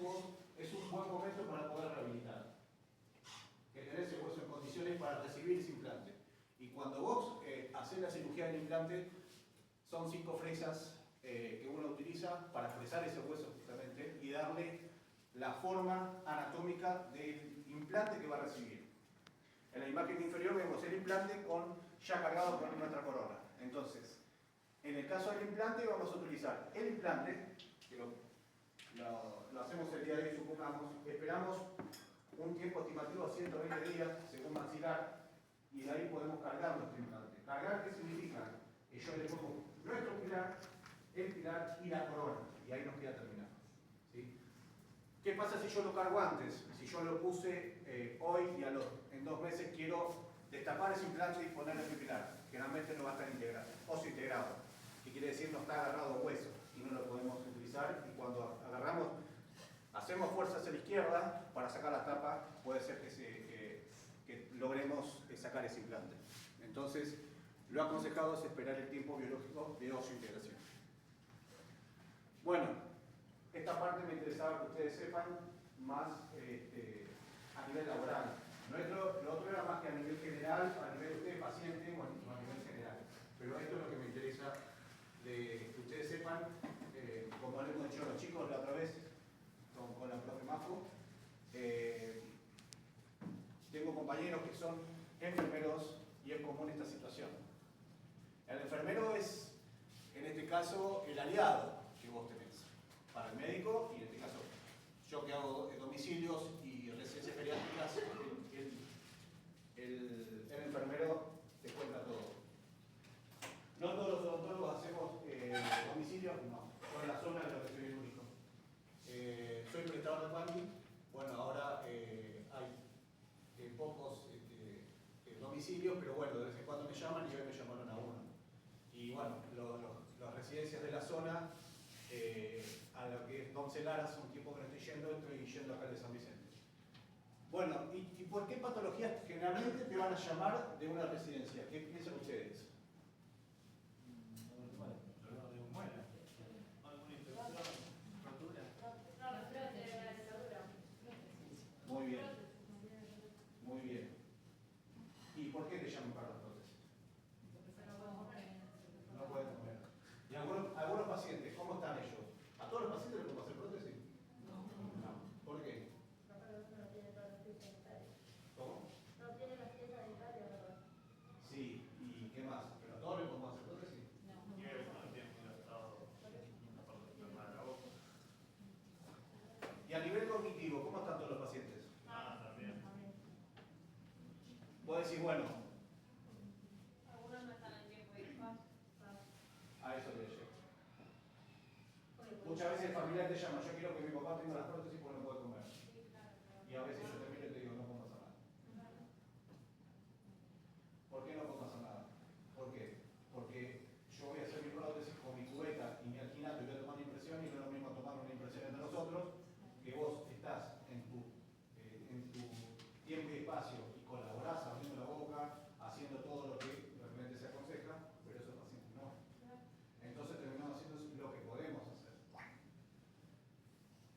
es un buen momento para poder rehabilitar. Que tenés el hueso en condiciones para recibir ese implante. Y cuando vos haces la cirugía del implante, son 5 fresas que uno utiliza para fresar ese hueso justamente y darle la forma anatómica del implante que va a recibir. En la imagen inferior vemos el implante ya cargado con nuestra corona. Entonces, en el caso del implante vamos a utilizar el implante, que lo hacemos el día de hoy, supongamos, esperamos un tiempo estimativo de 120 días según maxilar y de ahí podemos cargar nuestro implante. ¿Cargar qué significa? Que yo le pongo nuestro pilar, el pilar y la corona y ahí nos queda terminado. ¿Sí? ¿Qué pasa si yo lo cargo antes? Si yo lo puse hoy y en 2 meses quiero destapar ese implante y ponerle el pilar. Generalmente no va a estar integrado, integrado. ¿Qué quiere decir? No está agarrado a hueso y no lo podemos utilizar. Y cuando agarramos, hacemos fuerza hacia la izquierda para sacar la tapa, puede ser que logremos sacar ese implante. Entonces, lo aconsejado es esperar el tiempo biológico de osseointegración. Bueno, esta parte me interesaba que ustedes sepan más a nivel laboral. Lo otro era más que a nivel general, a nivel de ustedes paciente o a nivel general. Pero esto es lo que me interesa de que ustedes sepan, como le hemos dicho a los chicos la otra vez con la profe Mafo, tengo compañeros que son enfermeros y es común esta situación. El enfermero es, en este caso, el aliado que vos tenés para el médico y en este caso yo que hago domicilios y residencias geriátricas, el enfermero te cuenta todo. No todos los odontólogos hacemos domicilios, no. Yo en la zona creo que soy el único. Soy prestador de Pandy. Bueno, ahora hay pocos domicilios, pero bueno, de vez en cuando me llaman y hoy me llamaron a uno. Y bueno, las residencias de la zona, a lo que es Doncelara, hace un tiempo que no estoy yendo acá de San Vicente. Bueno, ¿y por qué patologías generalmente te van a llamar de una residencia? ¿Qué piensan ustedes? Muy bien. Muy bien. ¿Y por qué te llaman para las prótesis? No pueden comer. ¿Y algunos pacientes, cómo están ellos? ¿A todos los pacientes les pueden hacer prótesis? No. ¿Por qué? ¿Cómo? Sí, ¿y qué más? ¿Pero a todos les podemos hacer prótesis? Y eso no tiene muy gastado una parte enferma de la boca. Y a nivel cognitivo, ¿cómo están todos los pacientes? También. Vos decís, bueno, Algunos no están en tiempo de disparo. a eso le llego. Muchas veces el familiar te llama, yo quiero que mi papá tenga las prótesis porque no puede comer. Y a veces yo te miro y te digo, no puedo hacer nada. ¿Por qué no puedo hacer nada? ¿Por qué? Porque yo voy a hacer mi prótesis con mi cubeta y mi alquinato y voy a tomar una impresión y no es lo mismo tomar una impresión entre nosotros que vos estás en tu tiempo y espacio y colaborás abriendo la boca, haciendo todo lo que realmente se aconseja, pero esos pacientes no. Entonces terminamos haciendo lo que podemos hacer.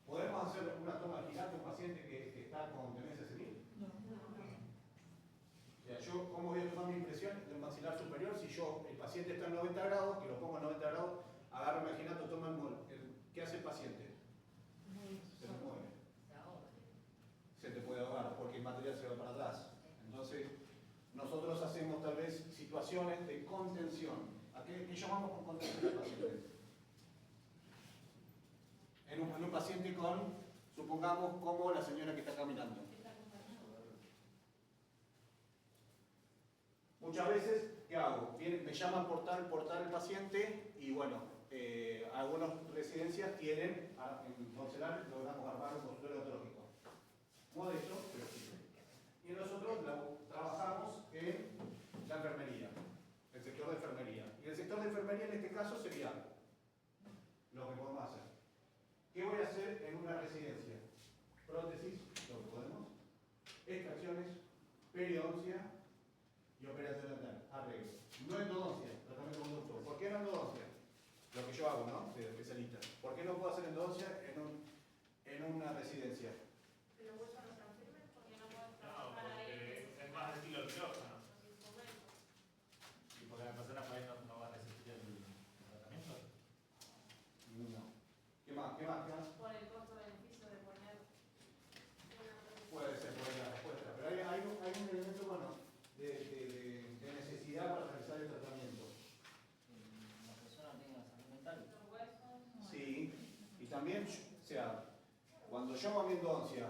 ¿Podemos hacer una toma de alquinato a un paciente que está con demencia senil? O sea, yo, ¿cómo voy a tomar mi impresión del maxilar superior si el paciente está en 90 grados, que lo pongo en 90 grados, agarro mi alquinato, toma el mol? ¿Qué hace el paciente? Se me mueve. Se te puede ahogar porque el material se va para atrás. Entonces, nosotros hacemos tal vez situaciones de contención. ¿A qué llamamos con contención al paciente? En un paciente con, supongamos, como la señora que está caminando. Muchas veces, ¿qué hago? Me llaman por tal el paciente y bueno, algunas residencias tienen, en Doncelar logramos armar un consultorio odontológico. Modesto, pero sí. Y nosotros trabajamos en la enfermería, el sector de enfermería. Y el sector de enfermería en este caso sería lo que podemos hacer. ¿Qué voy a hacer en una residencia? Prótesis, lo que podemos, extracciones, periodoncia y operación dental, arreglo. No endodoncia, tratamiento conductor. ¿Por qué no endodoncia? Lo que yo hago, ¿no? De especialista. ¿Por qué no puedo hacer endodoncia en una residencia? Pero los huesos no están firmes porque no pueden No, trabajar ahí. porque es más estilo quirófano. Los instrumentos. ¿Y porque la persona por ahí no va a resistir el tratamiento? No. ¿Qué más? Por el costo-beneficio de poner una Puede ser por ahí la respuesta. Pero hay un elemento, bueno, de necesidad para realizar el tratamiento. La persona tenga salud mental. los huesos. Sí. Y también, o sea, cuando yo hago mi endodoncia,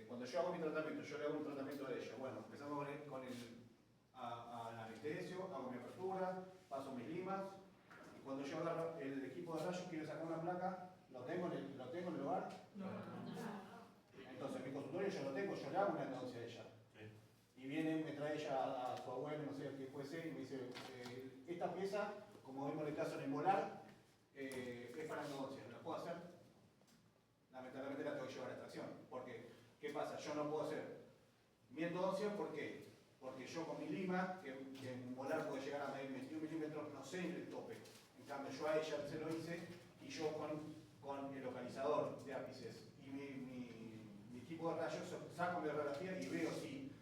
cuando yo hago mi tratamiento, yo le hago un tratamiento de ella. Bueno, empezamos con el anestesio, hago mi apertura, paso mis limas. Y cuando yo agarro el equipo de rayos, quiero sacar una placa, ¿lo tengo en el hogar? Entonces, mi consultorio yo lo tengo, yo le hago una endodoncia a ella. Y viene, me trae ella a su abuelo, no sé qué fuese, y me dice, esta pieza, como vimos en el caso en el molar, es para endodoncia, ¿la puedo hacer? Lamentablemente la tengo que llevar a extracción. Porque, ¿qué pasa? Yo no puedo hacer mi endodoncia, ¿por qué? Porque yo con mi lima, que un molar puede llegar a medir 21 milímetros, no sé el tope. En cambio, yo a ella se lo hice y yo con el localizador de ápices y mi equipo de rayos saco mi radiografía y veo si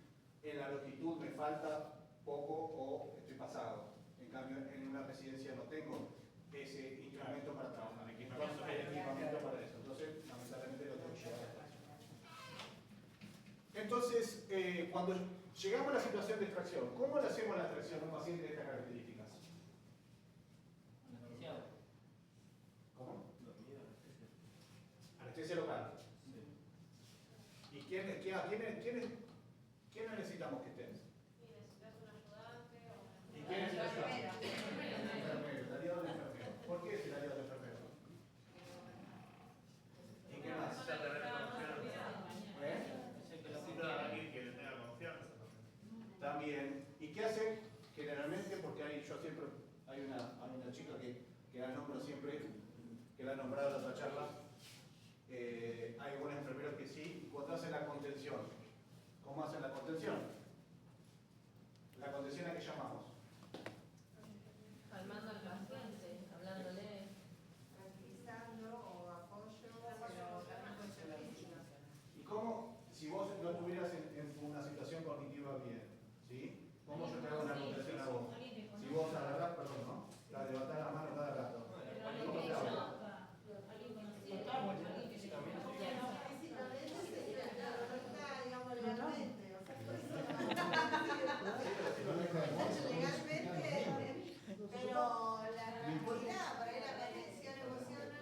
en la longitud me falta poco o estoy pasado. En cambio, en una residencia no tengo ese instrumento para trabajar, entonces el equipamiento para eso. Entonces, lamentablemente lo tengo que llevar a la. Entonces, cuando llegamos a la situación de extracción, ¿cómo le hacemos la extracción a un paciente de estas características? ¿Cómo? Anestesia local. ¿Y quiénes necesitamos que estén? Y necesitas un ayudante o ¿Y quién es el ayudante? El enfermero, el aliado del enfermero. ¿Por qué es el aliado del enfermero? ¿Y qué más? Ya tener confianza. ¿Eh? Necesita a alguien que le tenga confianza También. ¿Y qué hace? Generalmente, porque hay una chica que la nombro siempre, que la he nombrado en la otra charla. Hay algunos enfermeros que sí, y cuando hacen la contención. ¿Cómo hacen la contención? ¿La contención a qué llamamos? Calmando al paciente, hablándole. Tranquilizando o apoyo, pero también puede ser física. ¿Y cómo, si vos no estuvieras en una situación cognitiva bien, ¿sí? ¿Cómo yo te hago una contención a vos? Si vos agarrás, perdón, ¿no? La levantás la mano cada rato. ¿Cómo te hago? Pero la tranquilidad, por ahí la contención emocional,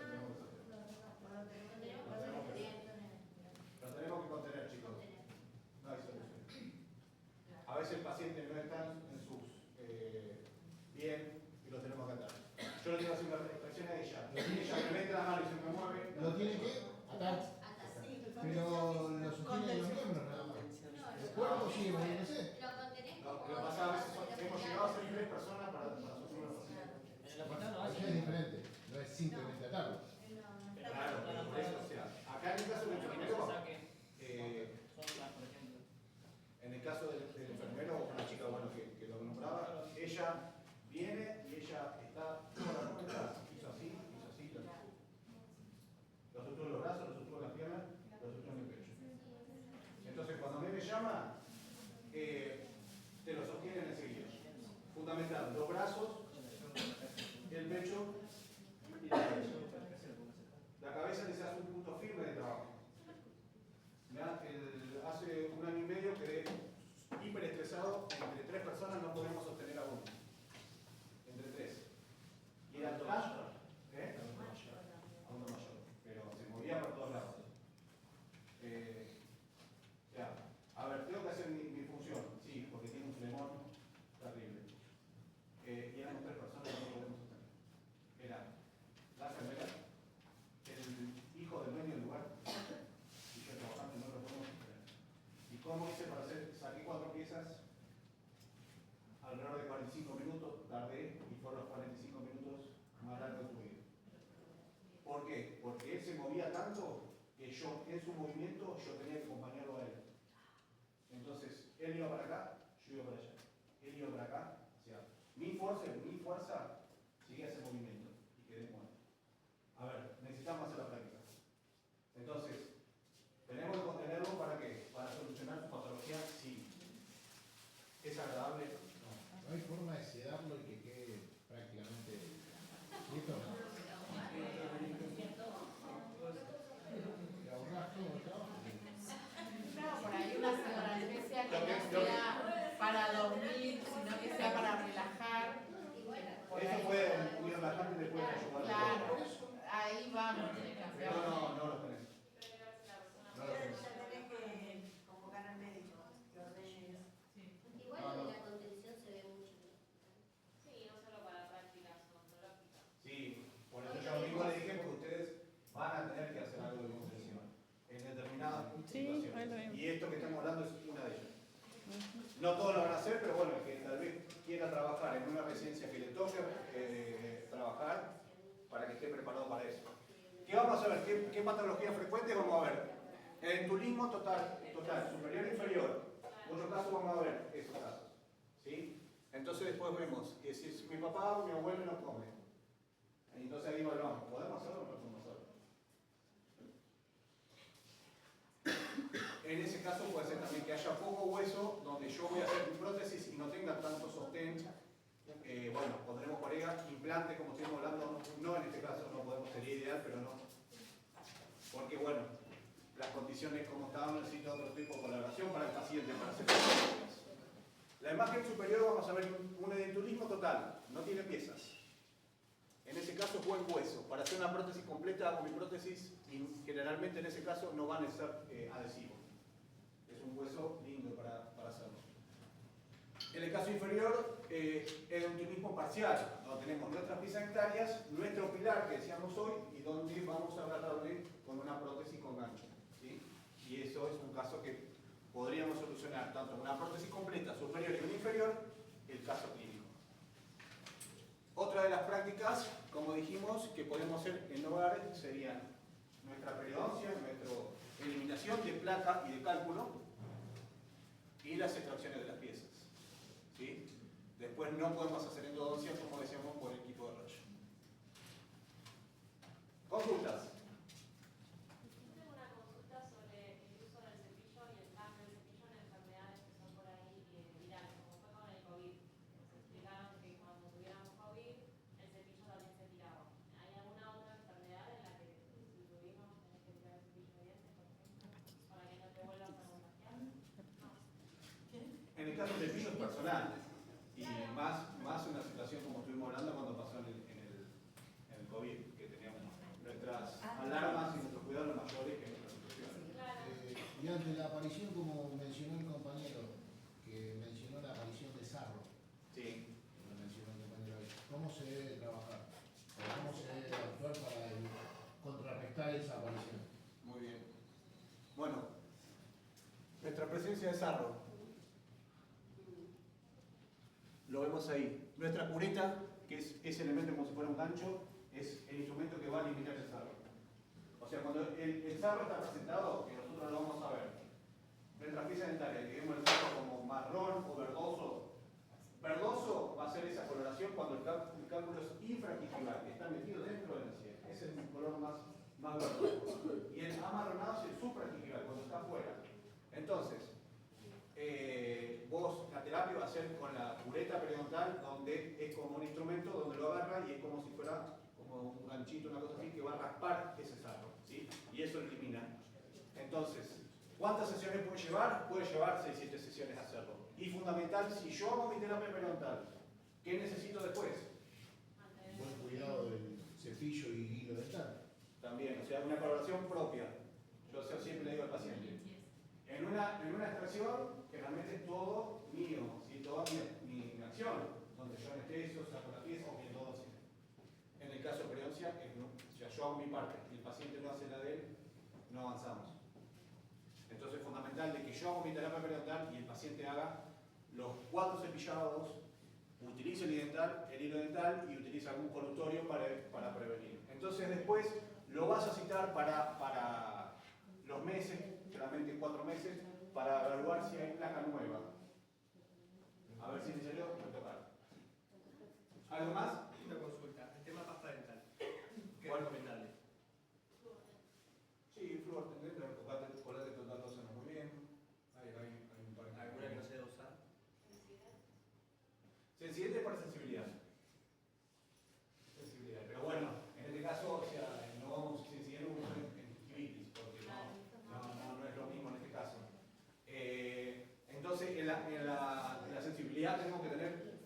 Lo tenemos que contener, chicos. No hay solución. A veces el paciente no está en sus bien y lo tenemos que atar. Yo le tengo que hacer una extracción a ella. Ella me mete la mano y se me mueve. ¿Lo tiene que atar? Pero lo sostiene los miembros nada más. El cuerpo sigue moviéndose. Lo que pasa a veces hemos llegado a ser 3 personas para sostener a los pacientes. Eso es diferente. No es simplemente atarlo. Claro, pero por eso, o sea, acá en el caso del enfermero, en el caso del enfermero, una chica bueno, que lo nombraba, ella viene y ella está toda la noche, hizo así, lo sostuvo en los brazos, lo sostuvo en las piernas, lo sostuvo en el pecho. Entonces, cuando a mí me llama, te lo sostienen enseguida. Fundamental, los brazos, el pecho y la cabeza. La cabeza les hace un punto firme de trabajo. Hace 1 año y medio quedé hiperestresado, entre 3 personas no podemos sostener a uno. Entre 3. Y era tan, a uno mayor, pero se movía por todos lados. A ver, tengo que hacer mi función, sí, porque tiene un flemón terrible. Y éramos 3 personas que no podemos sostener. Era la enfermera, el hijo del dueño del lugar, y yo trabajando no lo podemos sostener. ¿Y cómo hice para hacer? Saqué 4 piezas, alrededor de 45 minutos, tardé, y fueron los 45 minutos más largos de tu vida. ¿Por qué? Porque él se movía tanto que yo, en su movimiento, yo tenía que acompañarlo a él. Entonces, él iba para acá, yo iba para allá. Él iba para acá, o sea, mi fuerza seguía ese movimiento y quedé muerto. A ver, necesitamos hacer la práctica. Entonces, tenemos que contenerlo ¿para qué? Para solucionar su patología, sí. ¿Es agradable? No hay forma de sedarlo y que quede prácticamente quieto. ¿Le ahorras todo el trabajo? no, por ahí una anestesia que no sea para dormir, sino que sea para relajar. Eso puede, muy relajante le puede ayudar. Claro, ahí vamos, tiene que hacer. Pero no los tenés. No los tenés. Ya tenés que convocar al médico, que ordene eso. Igual la contención se ve mucho. Sí, no solo para prácticas odontológicas. Sí, por eso yo mismo le dije porque ustedes van a tener que hacer algo de contención en determinadas situaciones. Y esto que estamos hablando es una de ellas. No todos lo van a hacer, pero bueno, que tal vez quiera trabajar en una residencia que le toque trabajar para que esté preparado para eso. ¿Qué vamos a ver? ¿Qué patologías frecuentes vamos a ver? Entulismo total, superior e inferior. En otro caso vamos a ver esos casos. ¿Sí? Entonces después vemos que si mi papá o mi abuelo no come, Entonces ahí evaluamos, ¿podemos hacerlo o no podemos hacerlo? En ese caso puede ser también que haya poco hueso, donde yo voy a hacer mi prótesis y no tenga tanto sostén. Bueno, pondremos por ahí implante, como estuvimos hablando, no en este caso, no podemos, sería ideal, pero no. Porque bueno, las condiciones como estaban necesita otro tipo de colaboración para el paciente, para hacer las cosas. La imagen superior vamos a ver un edentulismo total, no tiene piezas. En ese caso es buen hueso. Para hacer una prótesis completa hago mi prótesis y generalmente en ese caso no van a ser adhesivos. Es un hueso lindo para hacerlo. En el caso inferior, edentulismo parcial, donde tenemos nuestras piezas dentarias, nuestro pilar que decíamos hoy y donde vamos a agarrarle con una prótesis con gancho. ¿Sí? Y eso es un caso que podríamos solucionar tanto una prótesis completa superior y una inferior, el caso clínico. Otra de las prácticas, como dijimos, que podemos hacer en hogar serían nuestra periodoncia, nuestra eliminación de placa y de cálculo y las extracciones de las piezas. ¿Sí? Después no podemos hacer endodoncia, como decíamos, por el equipo de rollo. Consultas. Tengo una consulta sobre el uso del cepillo y el cambio del cepillo en enfermedades que son por ahí virales, como fue con el COVID. Nos explicaron que cuando tuviéramos COVID, el cepillo también se tiraba. ¿Hay alguna otra enfermedad en la que si tuvimos tenés que tirar el cepillo de dientes, por ejemplo, para que no te vuelvas a contagiar? No. En el caso del cepillo es personal. Y más una situación como estuvimos hablando cuando pasó en el COVID, que teníamos nuestras alarmas y nuestros cuidados mayores que en otras situaciones. Y ante la aparición, como mencionó el compañero, que mencionó la aparición de sarro, Sí. lo mencionó el compañero ahí, ¿cómo se debe trabajar? ¿O cómo se debe actuar para contrarrestar esa aparición? Muy bien. Bueno, nuestra presencia de sarro. Lo vemos ahí. Nuestra cureta, que es ese elemento como si fuera un gancho, es el instrumento que va a eliminar el sarro. O sea, cuando el sarro está presentado, que nosotros lo vamos a ver, nuestra pieza dentaria, que vemos el sarro como marrón o verdoso, verdoso va a ser esa coloración cuando el cálculo es infraquijular, que está metido dentro de la encía. Ese es el color más verdoso. Y el amarronado es el supraquijular, cuando está afuera. Entonces, vos la terapia va a ser con la cureta periodontal, donde es como un instrumento donde lo agarra y es como si fuera como un ganchito, una cosa así, que va a raspar ese sarro, ¿sí? Y eso lo elimina. Entonces, ¿cuántas sesiones puede llevar? Puede llevar 6-7 sesiones hacerlo. Y fundamental, si yo hago mi terapia periodontal, ¿qué necesito después? Buen cuidado del cepillo y hilo dental. También, o sea, una colaboración propia. Yo siempre le digo al paciente. En una extracción, que realmente es todo mío, ¿sí? Toda mi acción, donde yo anestesio, saco la pieza o mi endodoncia. En el caso de periodoncia, yo hago mi parte y el paciente no hace la de él, no avanzamos. Entonces es fundamental de que yo hago mi terapia periodontal y el paciente haga los 4 cepillados, utilice el hilo dental y utilice algún colutorio para prevenir. Entonces después lo vas a citar para los meses, generalmente 4 meses, para evaluar si hay placa nueva. A ver si en serio me toca. ¿Algo más? Una consulta. El tema pasta dental. ¿Qué es ¿Cuál? recomendable? Sí, flúor tendente, colate total no suena muy bien. Hay un par de... ¿Alguna que no se debe usar? Sensibilidad para sensibilidad. Sensibilidad. Pero bueno, en este caso, o sea, no vamos a sensibilidad en glitis, porque no es lo mismo en este caso. Entonces, en la sensibilidad tenemos que tener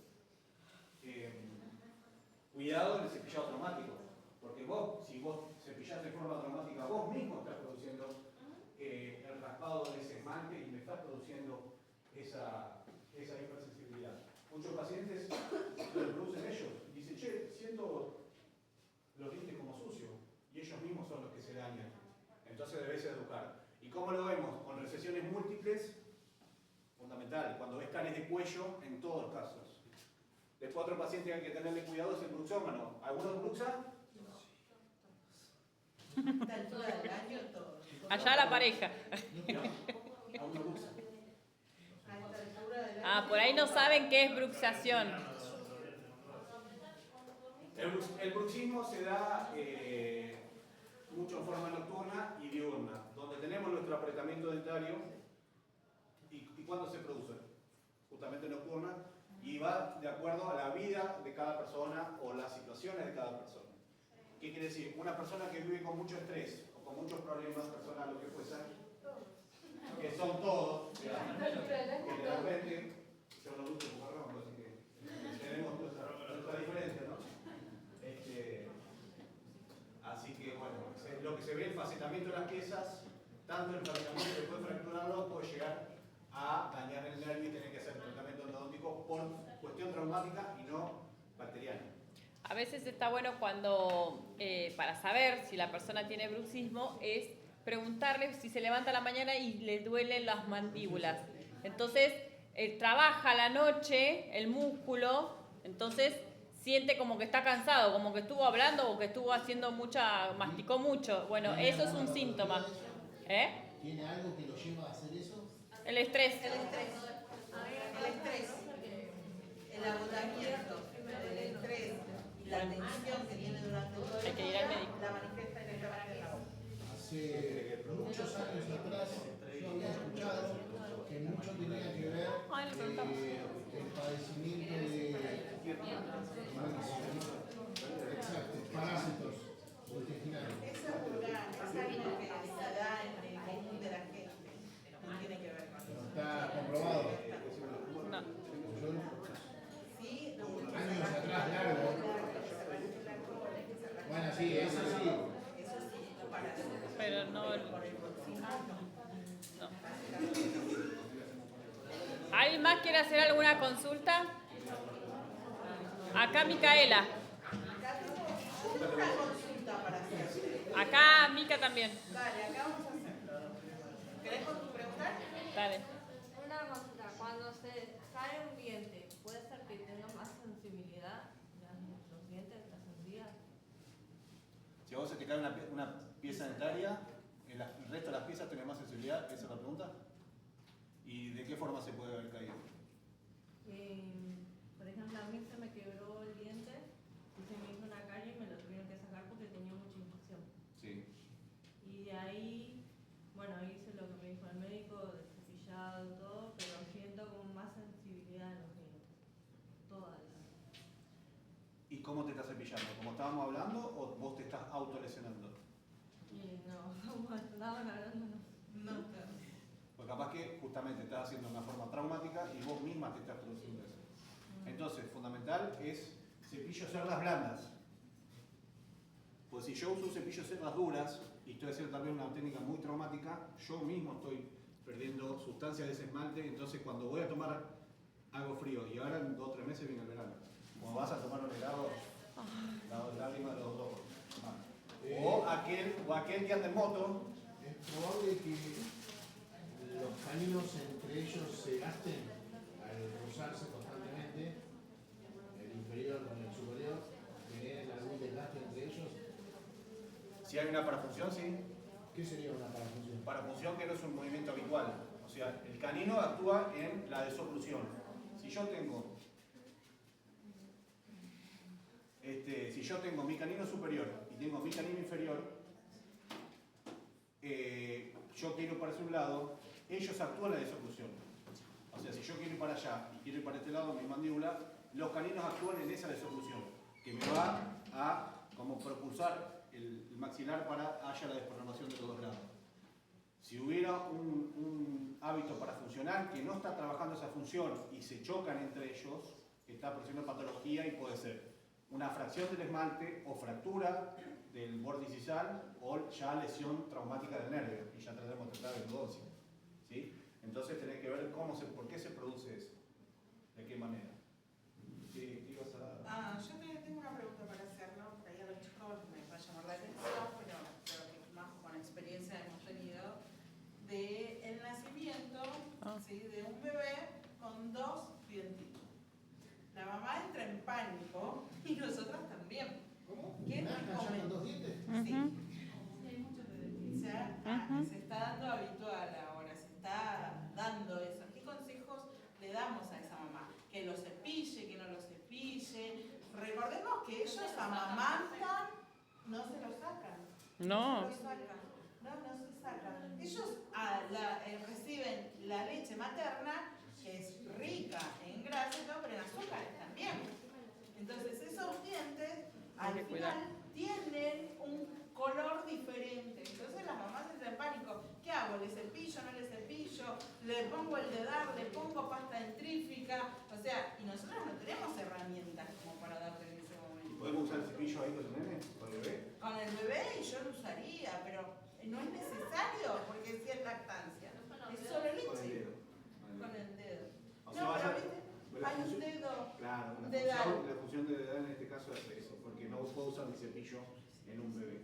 cuidado del cepillado traumático. Porque si vos cepillás de forma traumática, vos mismo estás produciendo el raspado de ese esmalte y me estás produciendo esa hipersensibilidad. Muchos pacientes lo producen ellos. Dicen, che, siento los dientes como sucios. Y ellos mismos son los que se dañan. Entonces debes educar. ¿Y cómo lo vemos? Con recesiones múltiples, fundamental. Cuando ves caries de cuello, en todos los casos. Después otro paciente que hay que tenerle cuidado es el bruxómano. ¿Alguno bruxa? A esta altura del año todo. Allá la pareja. ¿Alguno bruxa? A esta altura del año. Ah, por ahí no saben qué es bruxación. Cuando dormís El bruxismo se da mucho en forma nocturna y diurna, donde tenemos nuestro apretamiento dentario. ¿Y cuándo se produce? Justamente nocturna, y va de acuerdo a la vida de cada persona o las situaciones de cada persona. ¿Qué quiere decir? Una persona que vive con mucho estrés o con muchos problemas personales, lo que fuese, que son todos, generalmente, yo no lucho por Rambo, así que tenemos nuestra diferencia, ¿no? Así que bueno, lo que se ve el facetamiento de las piezas, tanto el facetamiento después de fracturarlo puede llegar a dañar el nervio y tener que hacer tratamiento endodóntico por cuestión traumática y no bacteriana. A veces está bueno cuando, para saber si la persona tiene bruxismo, es preguntarle si se levanta a la mañana y le duelen las mandíbulas. Entonces, trabaja a la noche el músculo, entonces siente como que está cansado, como que estuvo hablando o que estuvo haciendo masticó mucho. Bueno, eso es un síntoma. ¿Tiene algo que lo lleva a hacer eso? El estrés. El agotamiento, el estrés y la tensión que tiene durante todo el día la manifiesta directamente en la boca. Hace muchos años atrás yo había escuchado que mucho tenía que ver el padecimiento de parásitos intestinales. Esa es vulgar, es algo que se da en el común de la gente, no tiene que ver con eso. ¿Está comprobado? No. Sí, años atrás, largo. Bueno, sí, eso sí. Eso sí, para pero no. ¿Alguien más quiere hacer alguna consulta? Acá Micaela. Acá tengo una consulta para hacer. Acá Mica también. Dale, acá vamos a hacerlo. ¿Querés preguntar? Dale. Una consulta, cuando se cae un diente, ¿puede ser que tenga más sensibilidad los dientes, las encías? Si a vos se te cae una pieza dentaria, el resto de las piezas tienen más sensibilidad, ¿esa es la pregunta? ¿Y de qué forma se puede haber caído? Por ejemplo, a mí se me quebró el diente y se me hizo una carie y me lo tuvieron que sacar porque tenía mucha infección. Sí. Y de ahí, bueno, hice lo que me dijo el médico, de cepillado y todo, pero siento como más sensibilidad en los dientes. Toda la... ¿Y cómo te estás cepillando? ¿Como estábamos hablando o vos te estás autolesionando? No, como estaban hablando, no. Porque capaz que justamente estás haciendo de una forma traumática y vos misma te estás produciendo eso. Entonces, fundamental es cepillo cerdas blandas. Pues si yo uso un cepillo cerdas duras y estoy haciendo también una técnica muy traumática, yo mismo estoy perdiendo sustancias de ese esmalte, entonces cuando voy a tomar algo frío, y ahora en 2 o 3 meses viene el verano, cuando vas a tomar un helado, la lágrima de los ojos. O aquel que anda en moto. Es probable que los caninos entre ellos se gasten al cruzarse constantemente, el inferior con el superior, ¿tienen algún desgaste entre ellos? Si hay una parafunción, sí. ¿Qué sería una parafunción? Parafunción que no es un movimiento habitual. O sea, el canino actúa en la desoclusión. Si yo tengo mi canino superior y tengo mi canino inferior, yo quiero ir para ese lado, ellos actúan en la desoclusión. O sea, si yo quiero ir para allá y quiero ir para este lado, mi mandíbula, los caninos actúan en esa desoclusión, que me va a como propulsar el maxilar para haya la desprogramación de los 2 grados. Si hubiera un hábito parafuncional que no está trabajando esa función y se chocan entre ellos, está produciendo patología y puede ser una fracción del esmalte o fractura del borde incisal o ya lesión traumática del nervio y ya tendremos que tratar de endodoncia. ¿Sí? Entonces tenés que ver por qué se produce eso, de qué manera. ¿Qué ibas a...? Yo tengo una pregunta para hacer, ¿no? Por ahí a los chicos me va a llamar la atención, pero creo que más con experiencia hemos tenido, de el nacimiento ¿sí? de un bebé con 2 dientitos. La mamá entra en pánico y nosotras también. ¿Cómo? ¿Qué ¿Nacen con 2 dientes? Sí. Se está dando habitual ahora, se está dando eso. ¿Qué consejos le damos a esa mamá? Que lo cepille, que no lo cepille. Recordemos que ellos amamantan, no se lo sacan. No. No se lo sacan. No se sacan. Ellos reciben la leche materna, que es rica en grasa y todo, pero en azúcares también. Entonces esos dientes al final tienen un color diferente. Entonces las mamás entran en pánico. ¿Qué hago? ¿Le cepillo? ¿No le cepillo? ¿Le pongo el dedar? ¿Le pongo pasta dentrífica? O sea, y nosotros no tenemos herramientas como para darle en ese momento. ¿Podemos usar el cepillo ahí con el nene? ¿Con el bebé? Con el bebé y yo lo usaría, pero no es necesario porque si es lactancia. Es solo Con el leche. dedo. Con el dedo. O sea, No, vas pero a- viste, la hay un función- dedo. Claro, dedal. la función de dedal en este caso es eso, porque no puedo usar mi cepillo en un bebé.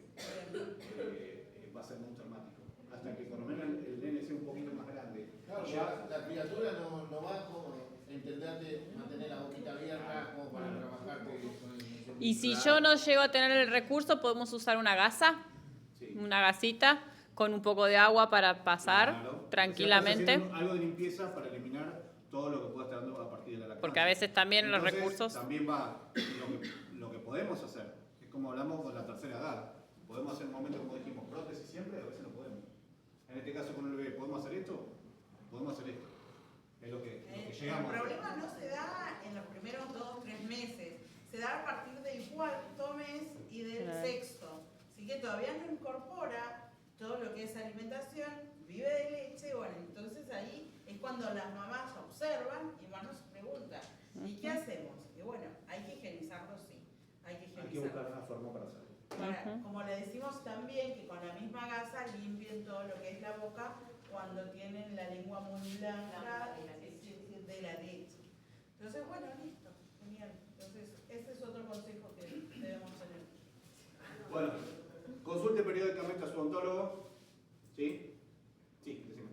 Va a ser muy traumático. Hasta que por lo menos el nene sea un poquito más grande. Claro, Y ya la criatura no va a entenderte mantener la boquita abierta como para trabajarte con el... Y si yo no llego a tener el recurso, podemos usar una gasa, Sí. una gasita con un poco de agua para pasar Claro. tranquilamente. O sea, estás haciendo algo de limpieza para eliminar todo lo que pueda estar dando a partir de la lactancia. Porque a veces también los Entonces, recursos... También va lo que podemos hacer. Es como hablamos con la tercera edad. Podemos hacer un momento, como dijimos, prótesis siempre, a veces no podemos. En este caso con el bebé, ¿podemos hacer esto? Podemos hacer esto. Es lo que llegamos. El problema no se da en los primeros 2 o 3 meses. Se da a partir del 4.º mes y del 6.º. Así que todavía no incorpora todo lo que es alimentación, vive de leche. Bueno, entonces ahí es cuando las mamás observan y van nos preguntan, ¿y qué hacemos? Y bueno, hay que higienizarlo, sí. Hay que Hay que higienizarlo. buscar una forma para hacerlo. Ahora, como le decimos también que con la misma gasa limpien todo lo que es la boca cuando tienen la lengua muy blanca de la leche. Entonces, bueno, listo, genial. Entonces, ese es otro consejo que debemos tener. Bueno, consulte periódicamente a su odontólogo. ¿Sí? Sí, decime.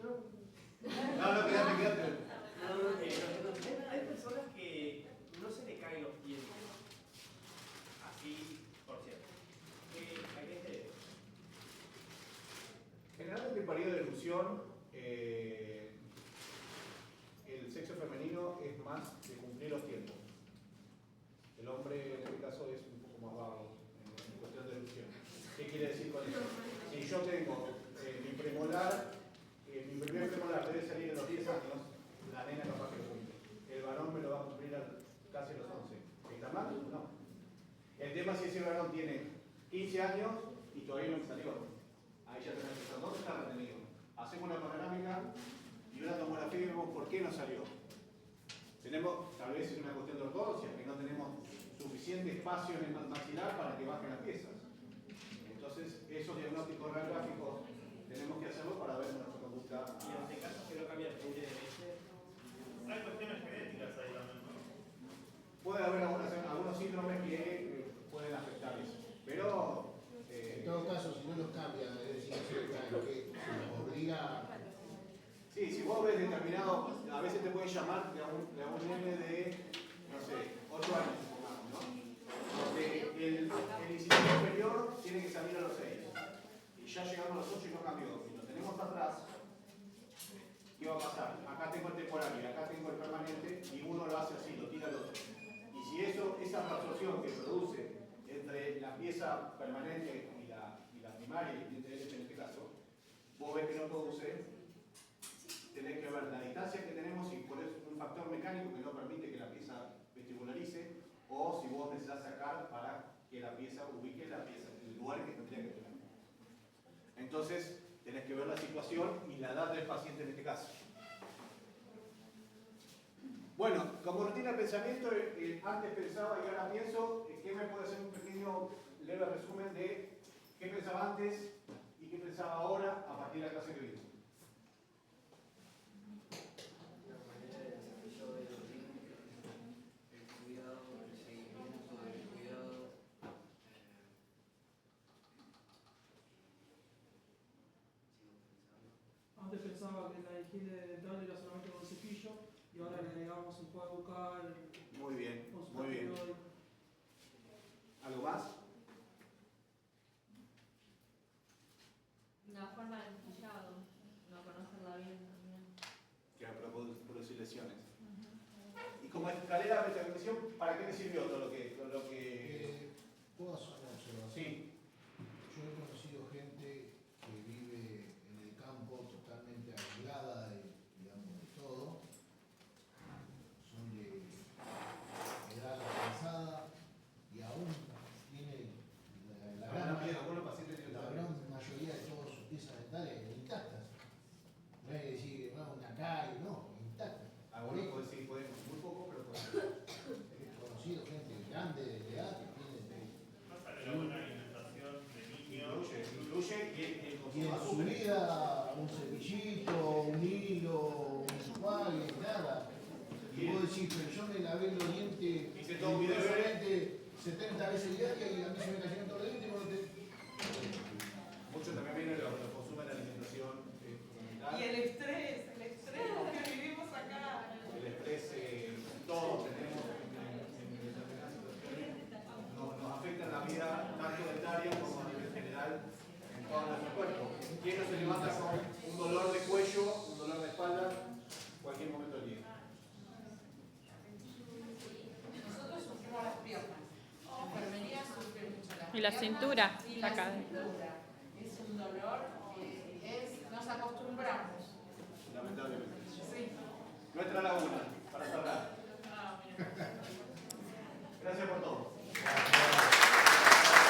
No, quédate. Hay personas que no se le caen los dientes. Así, por cierto. ¿A qué se debe? Generalmente en periodo de elusión, el sexo femenino es más de cumplir los tiempos. El hombre en este caso es un poco más vago en cuestión de elusión. ¿Qué quiere decir con eso? Si yo tengo mi premolar, mi primer premolar debe salir a los 10 años, la nena capaz que lo cumple. El varón me lo va a cumplir casi a los 11. ¿Está mal? No. El tema es si ese varón tiene 15 años y todavía no me salió. Ahí ya tenemos que saber dónde está retenido. Hacemos una panorámica y una tomografía y vemos por qué no salió. Tenemos, tal vez es una cuestión de ortodoncia, que no tenemos suficiente espacio en el maxilar para que bajen las piezas. Entonces, esos diagnósticos radiográficos tenemos que hacerlo para ver nuestra conducta. Y en este caso, que no cambia el de leche. Hay cuestiones genéticas ahí también, ¿no? Puede haber algunos síndromes que pueden afectar eso. Pero, En todo caso, si no los cambia, es decir, que obliga... sí, si vos ves determinado, a veces te pueden llamar de a un nene de, no sé, 8 años, supongamos, ¿no? Porque el inciso superior tiene que salir a los 6. Y ya llegamos a los 8 y no cambió. Si lo tenemos atrás, ¿qué va a pasar? Acá tengo el temporal y acá tengo el permanente y uno lo hace así, lo tira al otro. Y si esa absorción que produce entre la pieza permanente y la primaria, y el diente de leche en este caso, vos ves que no produce, tenés que ver la distancia que tenemos y por eso es un factor mecánico que no permite que la pieza vestibularice, o si vos necesitas sacar para que la pieza ubique el lugar que tendría que tener. Entonces, tenés que ver la situación y la edad del paciente en este caso. Bueno, como rutina de pensamiento, antes pensaba y ahora pienso, ¿qué me puede hacer un pequeño leve resumen de qué pensaba antes y qué pensaba ahora a partir de la clase que vimos? La manera de desarrollo de los dientes, el cuidado, el seguimiento del cuidado. Antes pensaba que la higiene dental era solamente con el cepillo y ahora le agregamos enjuague bucal. Muy bien, muy bien. ¿Algo más? La forma del cepillado, no conocerla bien también. Que producir lesiones. Y como escalera de prevención ¿para qué le sirvió todo lo que... ¿Puedo hacer una observación? Sí. Yo he conocido gente que vive en el campo totalmente aislada de, digamos, de todo. Son de edad avanzada y aún tiene la gran mayoría de todas sus piezas dentales intactas. No es decir, no, una calle, no, intactas. Algunos pueden decir, muy poco, pero He conocido gente grande de edad que tiene Pasa que la buena alimentación de niños incluye y el y consumo de en su azúcar. vida un cepillito, un hilo, un enjuague, nada. Y vos decís, pero yo me lavé los dientes Hice todo mi deber. rigurosamente 70 veces diarias y a mí se me cayeron todos los dientes. Mucho también viene lo consume la alimentación fundamental. Y el estrés que vivimos acá. El estrés, todos tenemos en determinadas situaciones, nos afecta en la vida tanto dentaria como a nivel general en todo nuestro cuerpo. ¿Quién no se levanta con un dolor de cuello, un dolor de espalda, cualquier momento del día? Nosotros sufrimos las piernas. Enfermería sufre mucho las piernas. Y la cintura. Y la Acá. cintura. Es un dolor nos acostumbramos. Lamentablemente. Sí. Nuestra laguna, para cerrar. Ah, mira. Gracias por